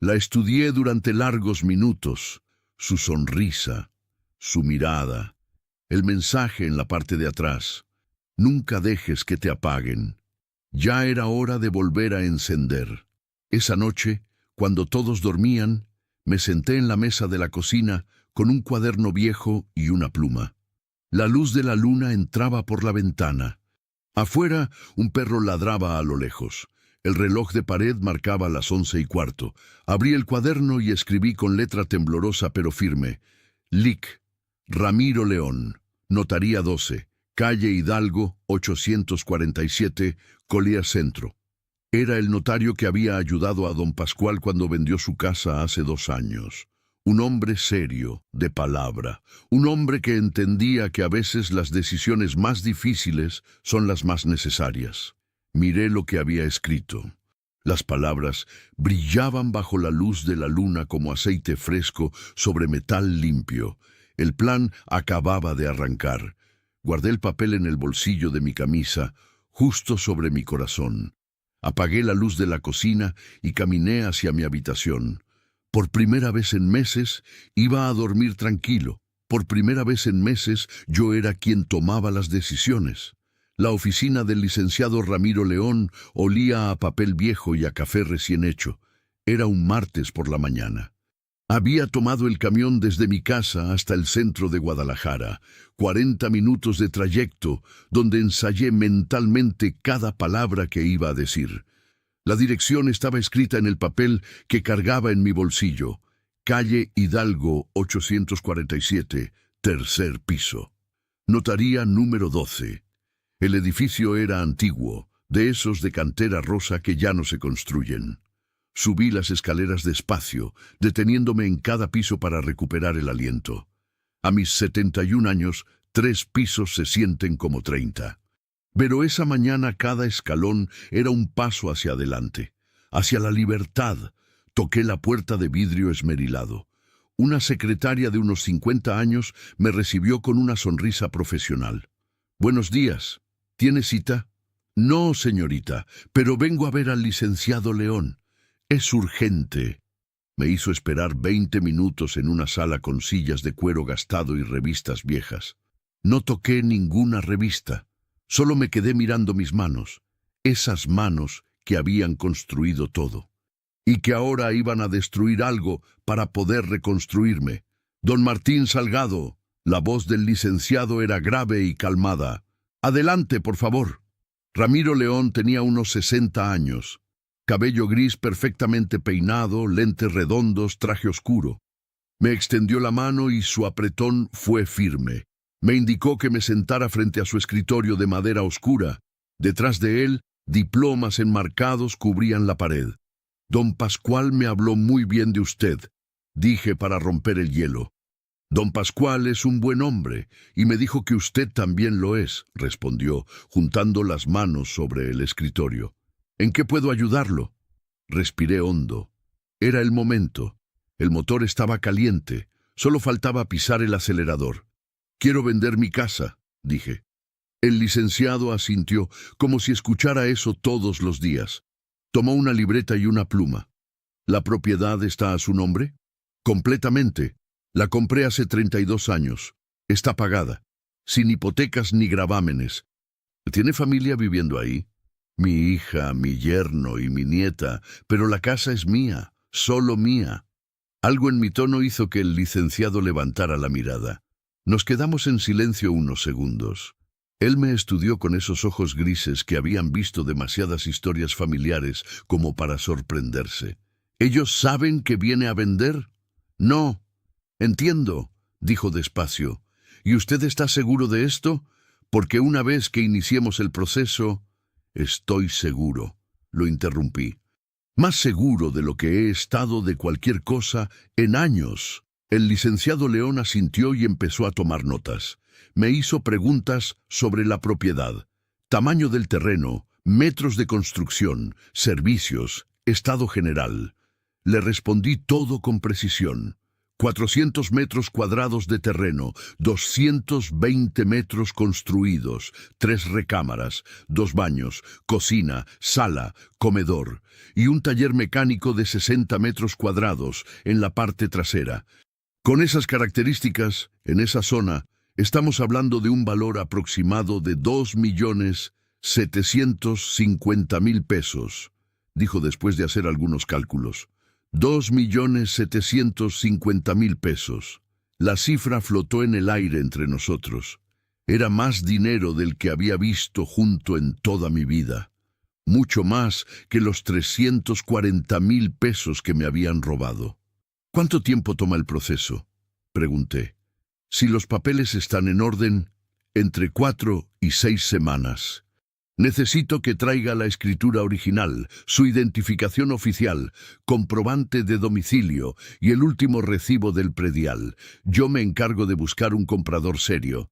La estudié durante largos minutos, su sonrisa, su mirada, el mensaje en la parte de atrás. «Nunca dejes que te apaguen». Ya era hora de volver a encender. Esa noche, cuando todos dormían, me senté en la mesa de la cocina con un cuaderno viejo y una pluma. La luz de la luna entraba por la ventana. Afuera, un perro ladraba a lo lejos. El reloj de pared marcaba las 11:15. Abrí el cuaderno y escribí con letra temblorosa pero firme. «Lic. Ramiro León. Notaría 12. Calle Hidalgo, 847, Collier Centro». Era el notario que había ayudado a don Pascual cuando vendió su casa hace 2 años. Un hombre serio, de palabra. Un hombre que entendía que a veces las decisiones más difíciles son las más necesarias. Miré lo que había escrito. Las palabras brillaban bajo la luz de la luna como aceite fresco sobre metal limpio. El plan acababa de arrancar. Guardé el papel en el bolsillo de mi camisa, justo sobre mi corazón. Apagué la luz de la cocina y caminé hacia mi habitación. Por primera vez en meses iba a dormir tranquilo. Por primera vez en meses yo era quien tomaba las decisiones. La oficina del licenciado Ramiro León olía a papel viejo y a café recién hecho. Era un martes por la mañana. Había tomado el camión desde mi casa hasta el centro de Guadalajara, 40 minutos de trayecto, donde ensayé mentalmente cada palabra que iba a decir. La dirección estaba escrita en el papel que cargaba en mi bolsillo. Calle Hidalgo, 847, tercer piso. Notaría número 12. El edificio era antiguo, de esos de cantera rosa que ya no se construyen. Subí las escaleras despacio, deteniéndome en cada piso para recuperar el aliento. A mis 71 años 3 pisos se sienten como 30. Pero esa mañana cada escalón era un paso hacia adelante, hacia la libertad. Toqué la puerta de vidrio esmerilado. Una secretaria de unos 50 años me recibió con una sonrisa profesional. «Buenos días. ¿Tiene cita?» «No, señorita, pero vengo a ver al licenciado León. Es urgente». Me hizo esperar 20 minutos en una sala con sillas de cuero gastado y revistas viejas. No toqué ninguna revista. Solo me quedé mirando mis manos, esas manos que habían construido todo, y que ahora iban a destruir algo para poder reconstruirme. «Don Martín Salgado». La voz del licenciado era grave y calmada. «Adelante, por favor». Ramiro León tenía unos 60 años. Cabello gris perfectamente peinado, lentes redondos, traje oscuro. Me extendió la mano y su apretón fue firme. Me indicó que me sentara frente a su escritorio de madera oscura. Detrás de él, diplomas enmarcados cubrían la pared. «Don Pascual me habló muy bien de usted», dije para romper el hielo. «Don Pascual es un buen hombre, y me dijo que usted también lo es», respondió, juntando las manos sobre el escritorio. «¿En qué puedo ayudarlo?» Respiré hondo. Era el momento. El motor estaba caliente. Solo faltaba pisar el acelerador. «Quiero vender mi casa», dije. El licenciado asintió, como si escuchara eso todos los días. Tomó una libreta y una pluma. «¿La propiedad está a su nombre?» «Completamente. La compré hace 32 años. Está pagada, sin hipotecas ni gravámenes». «¿Tiene familia viviendo ahí?» «Mi hija, mi yerno y mi nieta, pero la casa es mía, solo mía». Algo en mi tono hizo que el licenciado levantara la mirada. Nos quedamos en silencio unos segundos. Él me estudió con esos ojos grises que habían visto demasiadas historias familiares como para sorprenderse. «¿Ellos saben que viene a vender?» «No». «Entiendo», dijo despacio. «¿Y usted está seguro de esto? Porque una vez que iniciemos el proceso...» «Estoy seguro», lo interrumpí. «Más seguro de lo que he estado de cualquier cosa en años». El licenciado León asintió y empezó a tomar notas. Me hizo preguntas sobre la propiedad, tamaño del terreno, metros de construcción, servicios, estado general. Le respondí todo con precisión. 400 metros cuadrados de terreno, 220 metros construidos, 3 recámaras, 2 baños, cocina, sala, comedor y un taller mecánico de 60 metros cuadrados en la parte trasera. Con esas características, en esa zona, estamos hablando de un valor aproximado de 2.750.000 pesos, dijo después de hacer algunos cálculos. 2.750.000 pesos. La cifra flotó en el aire entre nosotros. Era más dinero del que había visto junto en toda mi vida. Mucho más que los 340.000 pesos que me habían robado. «¿Cuánto tiempo toma el proceso?», pregunté. «Si los papeles están en orden, entre 4 y 6 semanas. Necesito que traiga la escritura original, su identificación oficial, comprobante de domicilio y el último recibo del predial. Yo me encargo de buscar un comprador serio».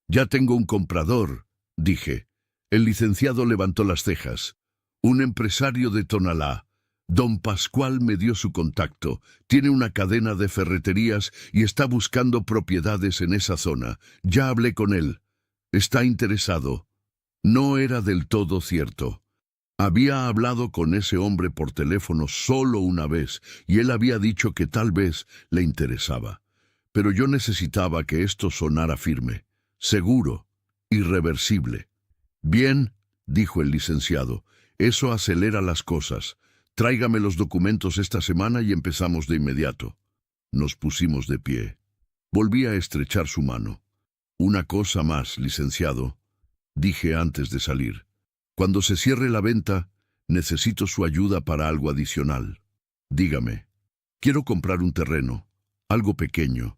«Ya tengo un comprador», dije. El licenciado levantó las cejas. «Un empresario de Tonalá. Don Pascual me dio su contacto. Tiene una cadena de ferreterías y está buscando propiedades en esa zona. Ya hablé con él. Está interesado». No era del todo cierto. Había hablado con ese hombre por teléfono solo una vez y él había dicho que tal vez le interesaba. Pero yo necesitaba que esto sonara firme, seguro, irreversible. «Bien», dijo el licenciado, «eso acelera las cosas. Tráigame los documentos esta semana y empezamos de inmediato». Nos pusimos de pie. Volví a estrechar su mano. «Una cosa más, licenciado», dije antes de salir. «Cuando se cierre la venta, necesito su ayuda para algo adicional. Dígame». «Quiero comprar un terreno, algo pequeño,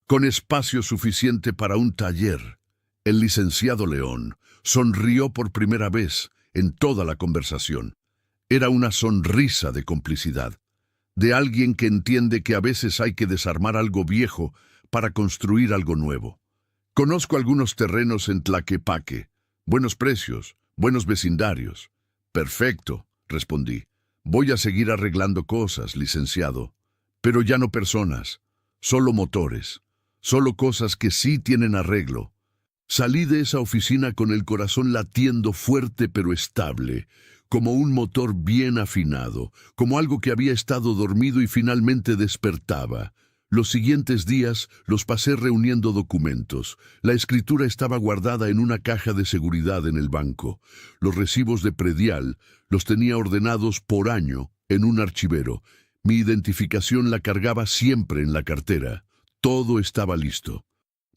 con espacio suficiente para un taller». El licenciado León sonrió por primera vez en toda la conversación. Era una sonrisa de complicidad, de alguien que entiende que a veces hay que desarmar algo viejo para construir algo nuevo. Conozco algunos terrenos en Tlaquepaque. Buenos precios, buenos vecindarios. Perfecto, respondí. Voy a seguir arreglando cosas, licenciado. Pero ya no personas, solo motores, solo cosas que sí tienen arreglo. Salí de esa oficina con el corazón latiendo fuerte pero estable, como un motor bien afinado, como algo que había estado dormido y finalmente despertaba. Los siguientes días los pasé reuniendo documentos. La escritura estaba guardada en una caja de seguridad en el banco. Los recibos de predial los tenía ordenados por año en un archivero. Mi identificación la cargaba siempre en la cartera. Todo estaba listo.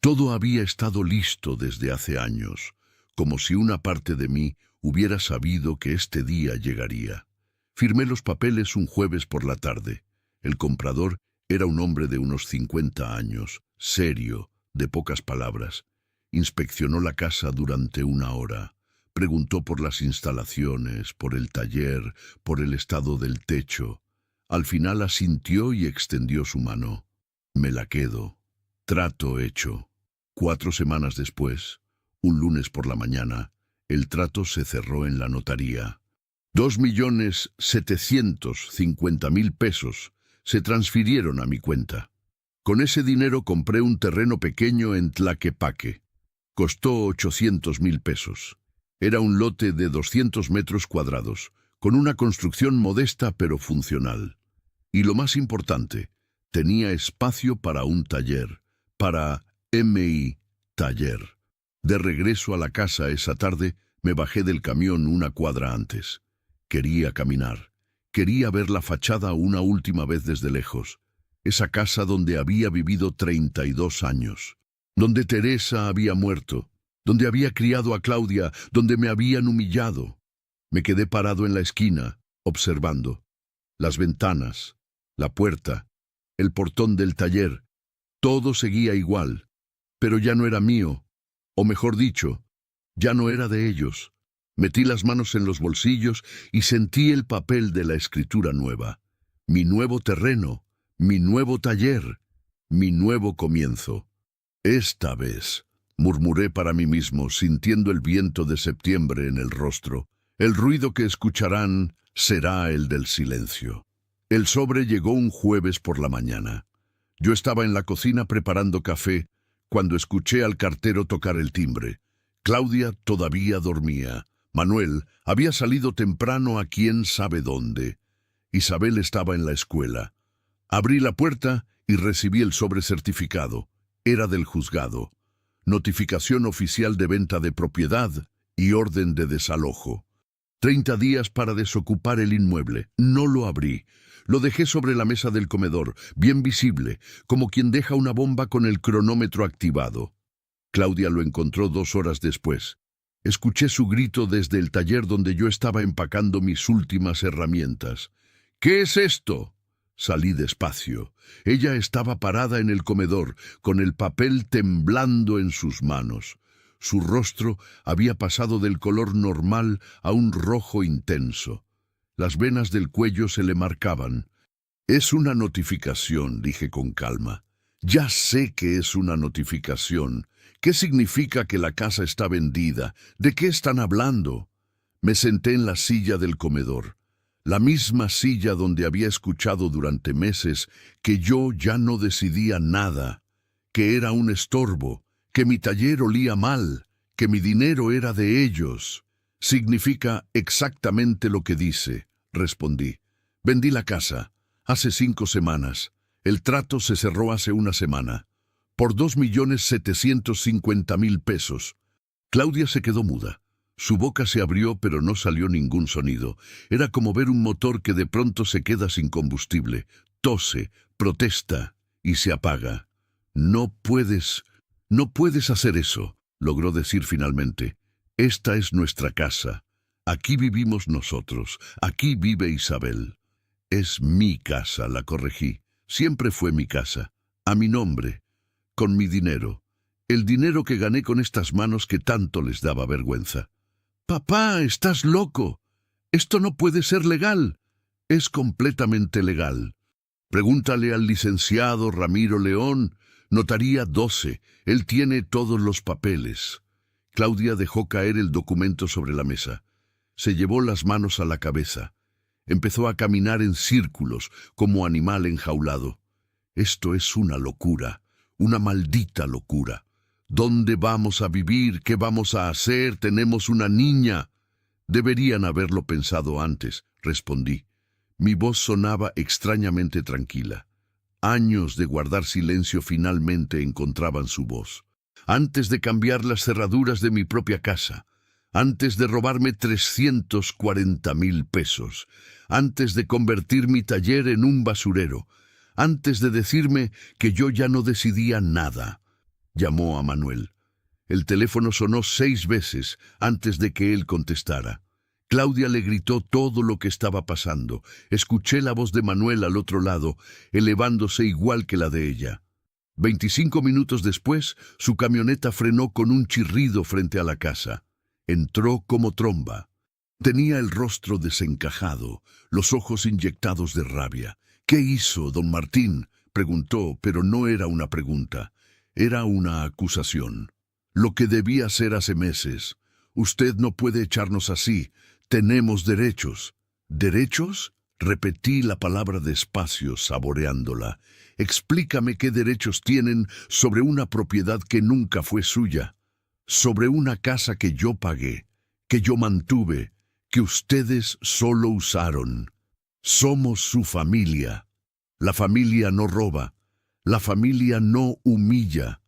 Todo había estado listo desde hace años, como si una parte de mí hubiera sabido que este día llegaría. Firmé los papeles un jueves por la tarde. El comprador era un hombre de unos 50 años, serio, de pocas palabras. Inspeccionó la casa durante una hora. Preguntó por las instalaciones, por el taller, por el estado del techo. Al final asintió y extendió su mano. Me la quedo. Trato hecho. 4 semanas después, un lunes por la mañana, el trato se cerró en la notaría. 2.750.000 pesos se transfirieron a mi cuenta. Con ese dinero compré un terreno pequeño en Tlaquepaque. Costó 800.000 pesos. Era un lote de 200 metros cuadrados, con una construcción modesta pero funcional. Y lo más importante, tenía espacio para un taller, para M.I. Taller. De regreso a la casa esa tarde, me bajé del camión una cuadra antes. Quería caminar. Quería ver la fachada una última vez desde lejos. Esa casa donde había vivido 32 años. Donde Teresa había muerto. Donde había criado a Claudia. Donde me habían humillado. Me quedé parado en la esquina, observando. Las ventanas, la puerta, el portón del taller. Todo seguía igual. Pero ya no era mío, o mejor dicho, ya no era de ellos. Metí las manos en los bolsillos y sentí el papel de la escritura nueva. Mi nuevo terreno, mi nuevo taller, mi nuevo comienzo. Esta vez, murmuré para mí mismo, sintiendo el viento de septiembre en el rostro. El ruido que escucharán será el del silencio. El sobre llegó un jueves por la mañana. Yo estaba en la cocina preparando café, cuando escuché al cartero tocar el timbre. Claudia todavía dormía. Manuel había salido temprano a quién sabe dónde. Isabel estaba en la escuela. Abrí la puerta y recibí el sobre certificado. Era del juzgado. Notificación oficial de venta de propiedad y orden de desalojo. 30 días para desocupar el inmueble. No lo abrí. Lo dejé sobre la mesa del comedor, bien visible, como quien deja una bomba con el cronómetro activado. Claudia lo encontró 2 horas después. Escuché su grito desde el taller donde yo estaba empacando mis últimas herramientas. ¿Qué es esto? Salí despacio. Ella estaba parada en el comedor, con el papel temblando en sus manos. Su rostro había pasado del color normal a un rojo intenso. Las venas del cuello se le marcaban. Es una notificación, dije con calma. Ya sé que es una notificación. ¿Qué significa que la casa está vendida? ¿De qué están hablando? Me senté en la silla del comedor, la misma silla donde había escuchado durante meses que yo ya no decidía nada, que era un estorbo, que mi taller olía mal, que mi dinero era de ellos. Significa exactamente lo que dice, respondí. Vendí la casa hace 5 semanas. El trato se cerró hace una semana. Por 2.750.000 pesos. Claudia se quedó muda. Su boca se abrió pero no salió ningún sonido. Era como ver un motor que de pronto se queda sin combustible. Tose, protesta y se apaga. No puedes hacer eso, logró decir finalmente. Esta es nuestra casa. Aquí vivimos nosotros. Aquí vive Isabel. Es mi casa, la corregí. Siempre fue mi casa. A mi nombre. Con mi dinero. El dinero que gané con estas manos que tanto les daba vergüenza. Papá, estás loco. Esto no puede ser legal. Es completamente legal. Pregúntale al licenciado Ramiro León. Notaría 12. Él tiene todos los papeles. Claudia dejó caer el documento sobre la mesa. Se llevó las manos a la cabeza. Empezó a caminar en círculos, como animal enjaulado. Esto es una locura, una maldita locura. ¿Dónde vamos a vivir? ¿Qué vamos a hacer? Tenemos una niña. Deberían haberlo pensado antes, respondí. Mi voz sonaba extrañamente tranquila. Años de guardar silencio finalmente encontraban su voz. Antes de cambiar las cerraduras de mi propia casa, antes de robarme 340,000 pesos, antes de convertir mi taller en un basurero, antes de decirme que yo ya no decidía nada. Llamó a Manuel. El teléfono sonó 6 veces antes de que él contestara. Claudia le gritó todo lo que estaba pasando. Escuché la voz de Manuel al otro lado, elevándose igual que la de ella. 25 minutos después, su camioneta frenó con un chirrido frente a la casa. Entró como tromba. Tenía el rostro desencajado, los ojos inyectados de rabia. «¿Qué hizo, don Martín?», preguntó, pero no era una pregunta. Era una acusación. «Lo que debía hacer hace meses. Usted no puede echarnos así. Tenemos derechos». «¿Derechos?», repetí la palabra despacio, saboreándola. «Explícame qué derechos tienen sobre una propiedad que nunca fue suya, sobre una casa que yo pagué, que yo mantuve, que ustedes solo usaron. Somos su familia. La familia no roba. La familia no humilla.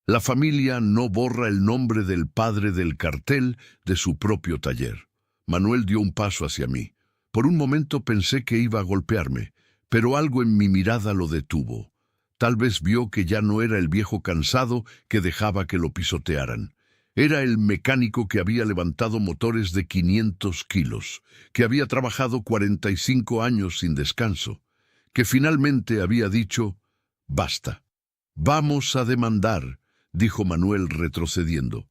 La familia no borra el nombre del padre del cartel de su propio taller». Manuel dio un paso hacia mí. Por un momento pensé que iba a golpearme, pero algo en mi mirada lo detuvo. Tal vez vio que ya no era el viejo cansado que dejaba que lo pisotearan. Era el mecánico que había levantado motores de 500 kilos, que había trabajado 45 años sin descanso, que finalmente había dicho, «Basta». «Vamos a demandar», dijo Manuel retrocediendo.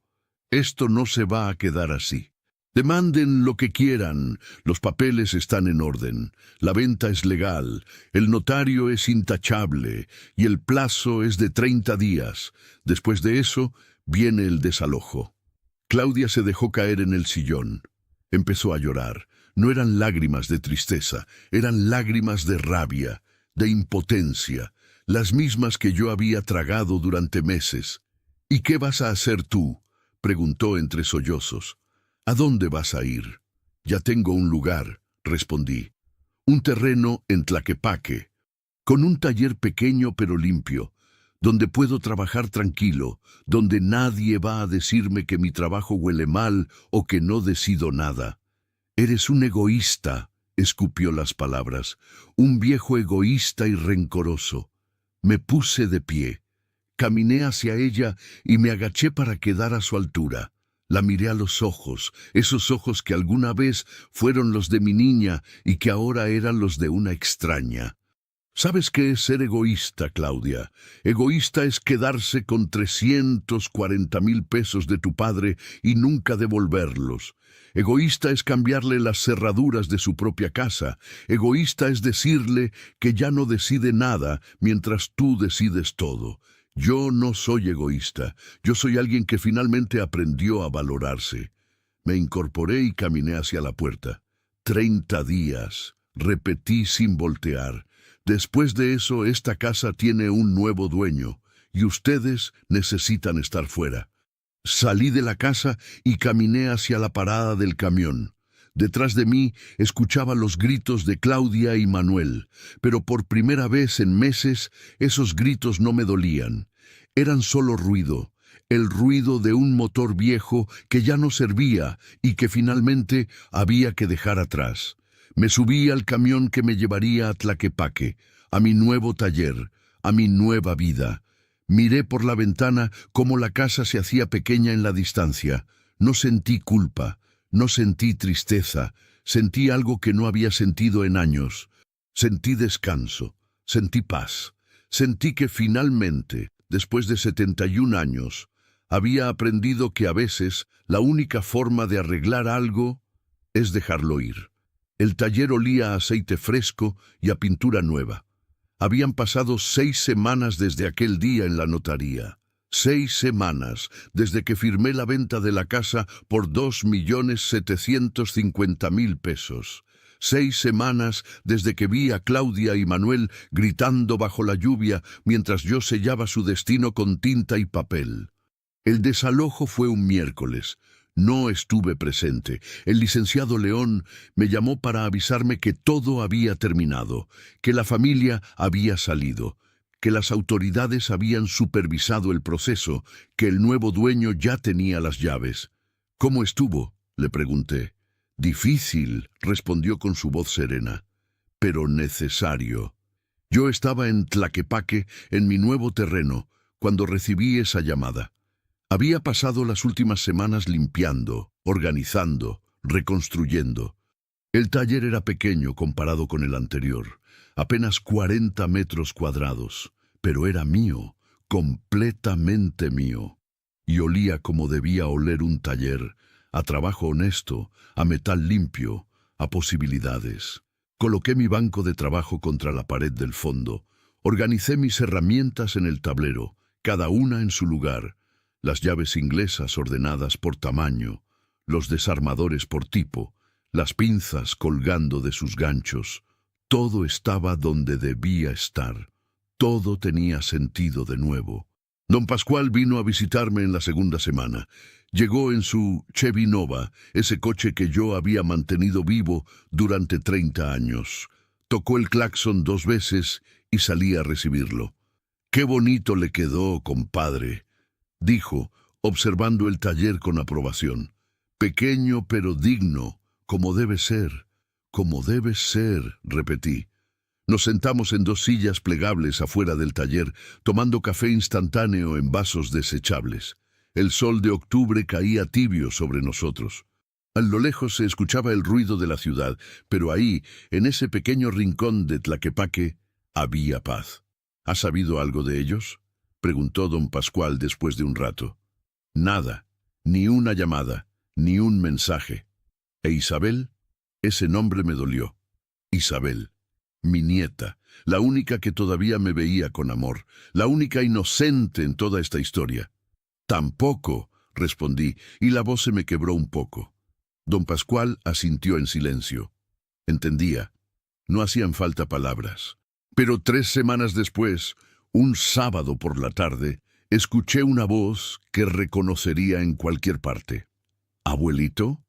«Esto no se va a quedar así. Demanden lo que quieran, los papeles están en orden, la venta es legal, el notario es intachable y el plazo es de 30 días. Después de eso, viene el desalojo». Claudia se dejó caer en el sillón. Empezó a llorar. No eran lágrimas de tristeza, eran lágrimas de rabia, de impotencia, las mismas que yo había tragado durante meses. «¿Y qué vas a hacer tú?», preguntó entre sollozos. «¿A dónde vas a ir?». «Ya tengo un lugar», respondí. «Un terreno en Tlaquepaque, con un taller pequeño pero limpio, donde puedo trabajar tranquilo, donde nadie va a decirme que mi trabajo huele mal o que no decido nada». «Eres un egoísta», escupió las palabras, «un viejo egoísta y rencoroso». Me puse de pie. Caminé hacia ella y me agaché para quedar a su altura. La miré a los ojos, esos ojos que alguna vez fueron los de mi niña y que ahora eran los de una extraña. ¿Sabes qué es ser egoísta, Claudia? Egoísta es quedarse con 340,000 pesos de tu padre y nunca devolverlos. Egoísta es cambiarle las cerraduras de su propia casa. Egoísta es decirle que ya no decide nada mientras tú decides todo. Yo no soy egoísta. Yo soy alguien que finalmente aprendió a valorarse. Me incorporé y caminé hacia la puerta. 30 días, repetí sin voltear. Después de eso, esta casa tiene un nuevo dueño, y ustedes necesitan estar fuera. Salí de la casa y caminé hacia la parada del camión. Detrás de mí escuchaba los gritos de Claudia y Manuel, pero por primera vez en meses esos gritos no me dolían. Eran solo ruido, el ruido de un motor viejo que ya no servía y que finalmente había que dejar atrás. Me subí al camión que me llevaría a Tlaquepaque, a mi nuevo taller, a mi nueva vida. Miré por la ventana cómo la casa se hacía pequeña en la distancia. No sentí culpa, no sentí tristeza, sentí algo que no había sentido en años. Sentí descanso, sentí paz, sentí que finalmente, después de 71 años, había aprendido que a veces la única forma de arreglar algo es dejarlo ir. El taller olía a aceite fresco y a pintura nueva. Habían pasado 6 semanas desde aquel día en la notaría. 6 semanas desde que firmé la venta de la casa por 2.750.000 pesos. 6 semanas desde que vi a Claudia y Manuel gritando bajo la lluvia mientras yo sellaba su destino con tinta y papel. El desalojo fue un miércoles. No estuve presente. El licenciado León me llamó para avisarme que todo había terminado, que la familia había salido, que las autoridades habían supervisado el proceso, que el nuevo dueño ya tenía las llaves. ¿Cómo estuvo?, le pregunté. Difícil, respondió con su voz serena, pero necesario. Yo estaba en Tlaquepaque, en mi nuevo terreno, cuando recibí esa llamada. Había pasado las últimas semanas limpiando, organizando, reconstruyendo. El taller era pequeño comparado con el anterior, apenas 40 metros cuadrados, pero era mío, completamente mío. Y olía como debía oler un taller, a trabajo honesto, a metal limpio, a posibilidades. Coloqué mi banco de trabajo contra la pared del fondo, organicé mis herramientas en el tablero, cada una en su lugar, las llaves inglesas ordenadas por tamaño, los desarmadores por tipo, las pinzas colgando de sus ganchos. Todo estaba donde debía estar. Todo tenía sentido de nuevo. Don Pascual vino a visitarme en la segunda semana. Llegó en su Chevy Nova, ese coche que yo había mantenido vivo durante 30 años. Tocó el claxon 2 veces y salí a recibirlo. «Qué bonito le quedó, compadre», dijo, observando el taller con aprobación. «Pequeño pero digno, como debe ser, repetí. Nos sentamos en 2 sillas plegables afuera del taller, tomando café instantáneo en vasos desechables. El sol de octubre caía tibio sobre nosotros. A lo lejos se escuchaba el ruido de la ciudad, pero ahí, en ese pequeño rincón de Tlaquepaque, había paz. «¿Has sabido algo de ellos?», preguntó don Pascual después de un rato. «Nada, ni una llamada, ni un mensaje». «¿E Isabel?». Ese nombre me dolió. Isabel, mi nieta, la única que todavía me veía con amor, la única inocente en toda esta historia. «Tampoco», respondí, y la voz se me quebró un poco. Don Pascual asintió en silencio. Entendía. No hacían falta palabras. Pero 3 semanas después, un sábado por la tarde, escuché una voz que reconocería en cualquier parte. «¿Abuelito?».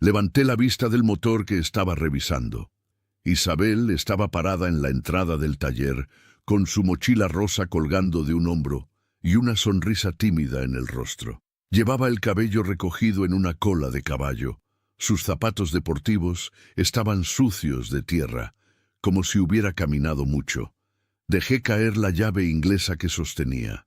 Levanté la vista del motor que estaba revisando. Isabel estaba parada en la entrada del taller, con su mochila rosa colgando de un hombro y una sonrisa tímida en el rostro. Llevaba el cabello recogido en una cola de caballo. Sus zapatos deportivos estaban sucios de tierra, como si hubiera caminado mucho. Dejé caer la llave inglesa que sostenía.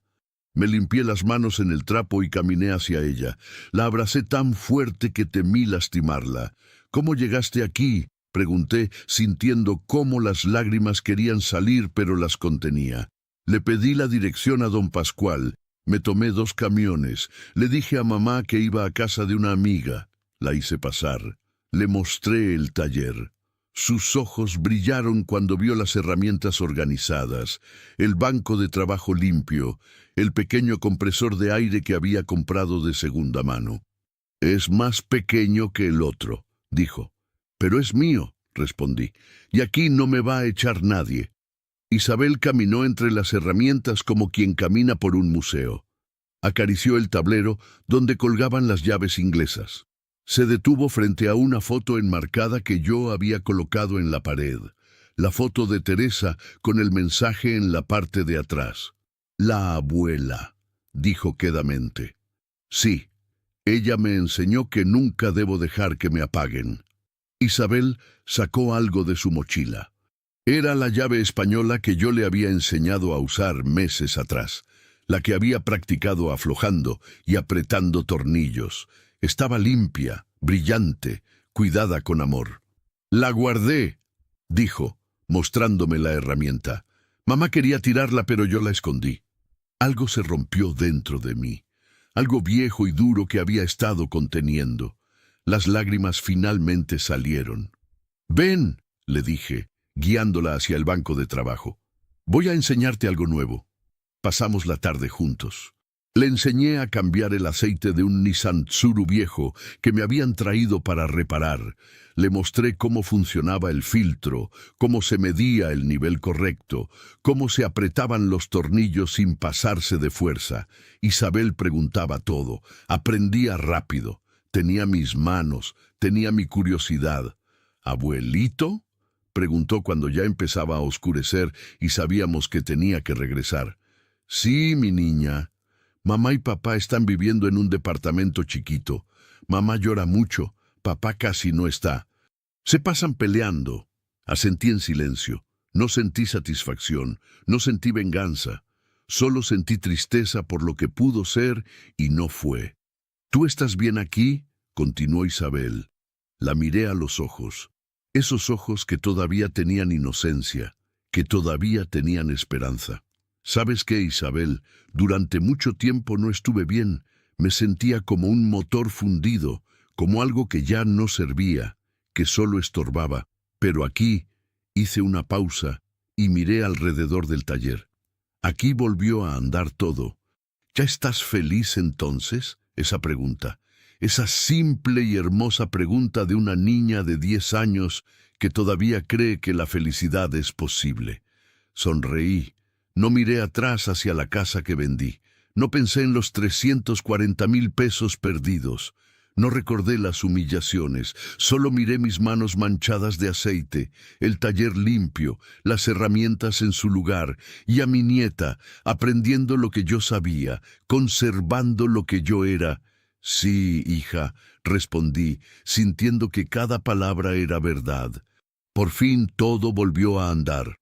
Me limpié las manos en el trapo y caminé hacia ella. La abracé tan fuerte que temí lastimarla. «¿Cómo llegaste aquí?», pregunté, sintiendo cómo las lágrimas querían salir, pero las contenía. Le pedí la dirección a don Pascual. Me tomé 2 camiones. Le dije a mamá que iba a casa de una amiga. La hice pasar. Le mostré el taller. Sus ojos brillaron cuando vio las herramientas organizadas, el banco de trabajo limpio, el pequeño compresor de aire que había comprado de segunda mano. «Es más pequeño que el otro», dijo. «Pero es mío», respondí, «y aquí no me va a echar nadie». Isabel caminó entre las herramientas como quien camina por un museo. Acarició el tablero donde colgaban las llaves inglesas. Se detuvo frente a una foto enmarcada que yo había colocado en la pared. La foto de Teresa con el mensaje en la parte de atrás. «La abuela», dijo quedamente. «Sí, ella me enseñó que nunca debo dejar que me apaguen». Isabel sacó algo de su mochila. Era la llave española que yo le había enseñado a usar meses atrás, la que había practicado aflojando y apretando tornillos. Estaba limpia, brillante, cuidada con amor. «La guardé», dijo, mostrándome la herramienta. Mamá quería tirarla, pero yo la escondí. Algo se rompió dentro de mí, algo viejo y duro que había estado conteniendo. Las lágrimas finalmente salieron. «Ven», le dije, guiándola hacia el banco de trabajo. Voy a enseñarte algo nuevo. Pasamos la tarde juntos. Le enseñé a cambiar el aceite de un Nissan Tsuru viejo que me habían traído para reparar. Le mostré cómo funcionaba el filtro, cómo se medía el nivel correcto, cómo se apretaban los tornillos sin pasarse de fuerza. Isabel preguntaba todo. Aprendía rápido. Tenía mis manos, tenía mi curiosidad. ¿Abuelito?, preguntó cuando ya empezaba a oscurecer y sabíamos que tenía que regresar. Sí, mi niña. Mamá y papá están viviendo en un departamento chiquito. Mamá llora mucho, papá casi no está. Se pasan peleando. Asentí en silencio. No sentí satisfacción, no sentí venganza. Solo sentí tristeza por lo que pudo ser y no fue. ¿Tú estás bien aquí?, continuó Isabel. La miré a los ojos. Esos ojos que todavía tenían inocencia, que todavía tenían esperanza. ¿Sabes qué, Isabel? Durante mucho tiempo no estuve bien. Me sentía como un motor fundido, como algo que ya no servía, que solo estorbaba. Pero aquí hice una pausa y miré alrededor del taller. Aquí volvió a andar todo. ¿Ya estás feliz entonces? Esa pregunta. Esa simple y hermosa pregunta de una niña de 10 años que todavía cree que la felicidad es posible. Sonreí. No miré atrás hacia la casa que vendí. No pensé en los 340,000 pesos perdidos. No recordé las humillaciones. Solo miré mis manos manchadas de aceite, el taller limpio, las herramientas en su lugar, y a mi nieta, aprendiendo lo que yo sabía, conservando lo que yo era. Sí, hija, respondí, sintiendo que cada palabra era verdad. Por fin todo volvió a andar.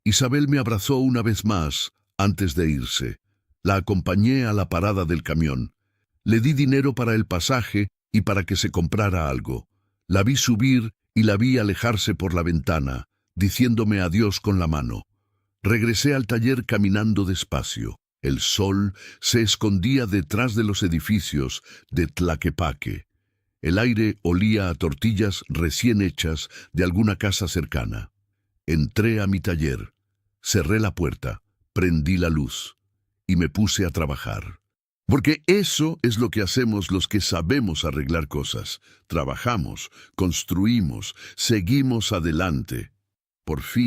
Isabel me abrazó una vez más antes de irse. La acompañé a la parada del camión. Le di dinero para el pasaje y para que se comprara algo. La vi subir y la vi alejarse por la ventana, diciéndome adiós con la mano. Regresé al taller caminando despacio. El sol se escondía detrás de los edificios de Tlaquepaque. El aire olía a tortillas recién hechas de alguna casa cercana. Entré a mi taller. Cerré la puerta, prendí la luz y me puse a trabajar. Porque eso es lo que hacemos los que sabemos arreglar cosas. Trabajamos, construimos, seguimos adelante. Por fin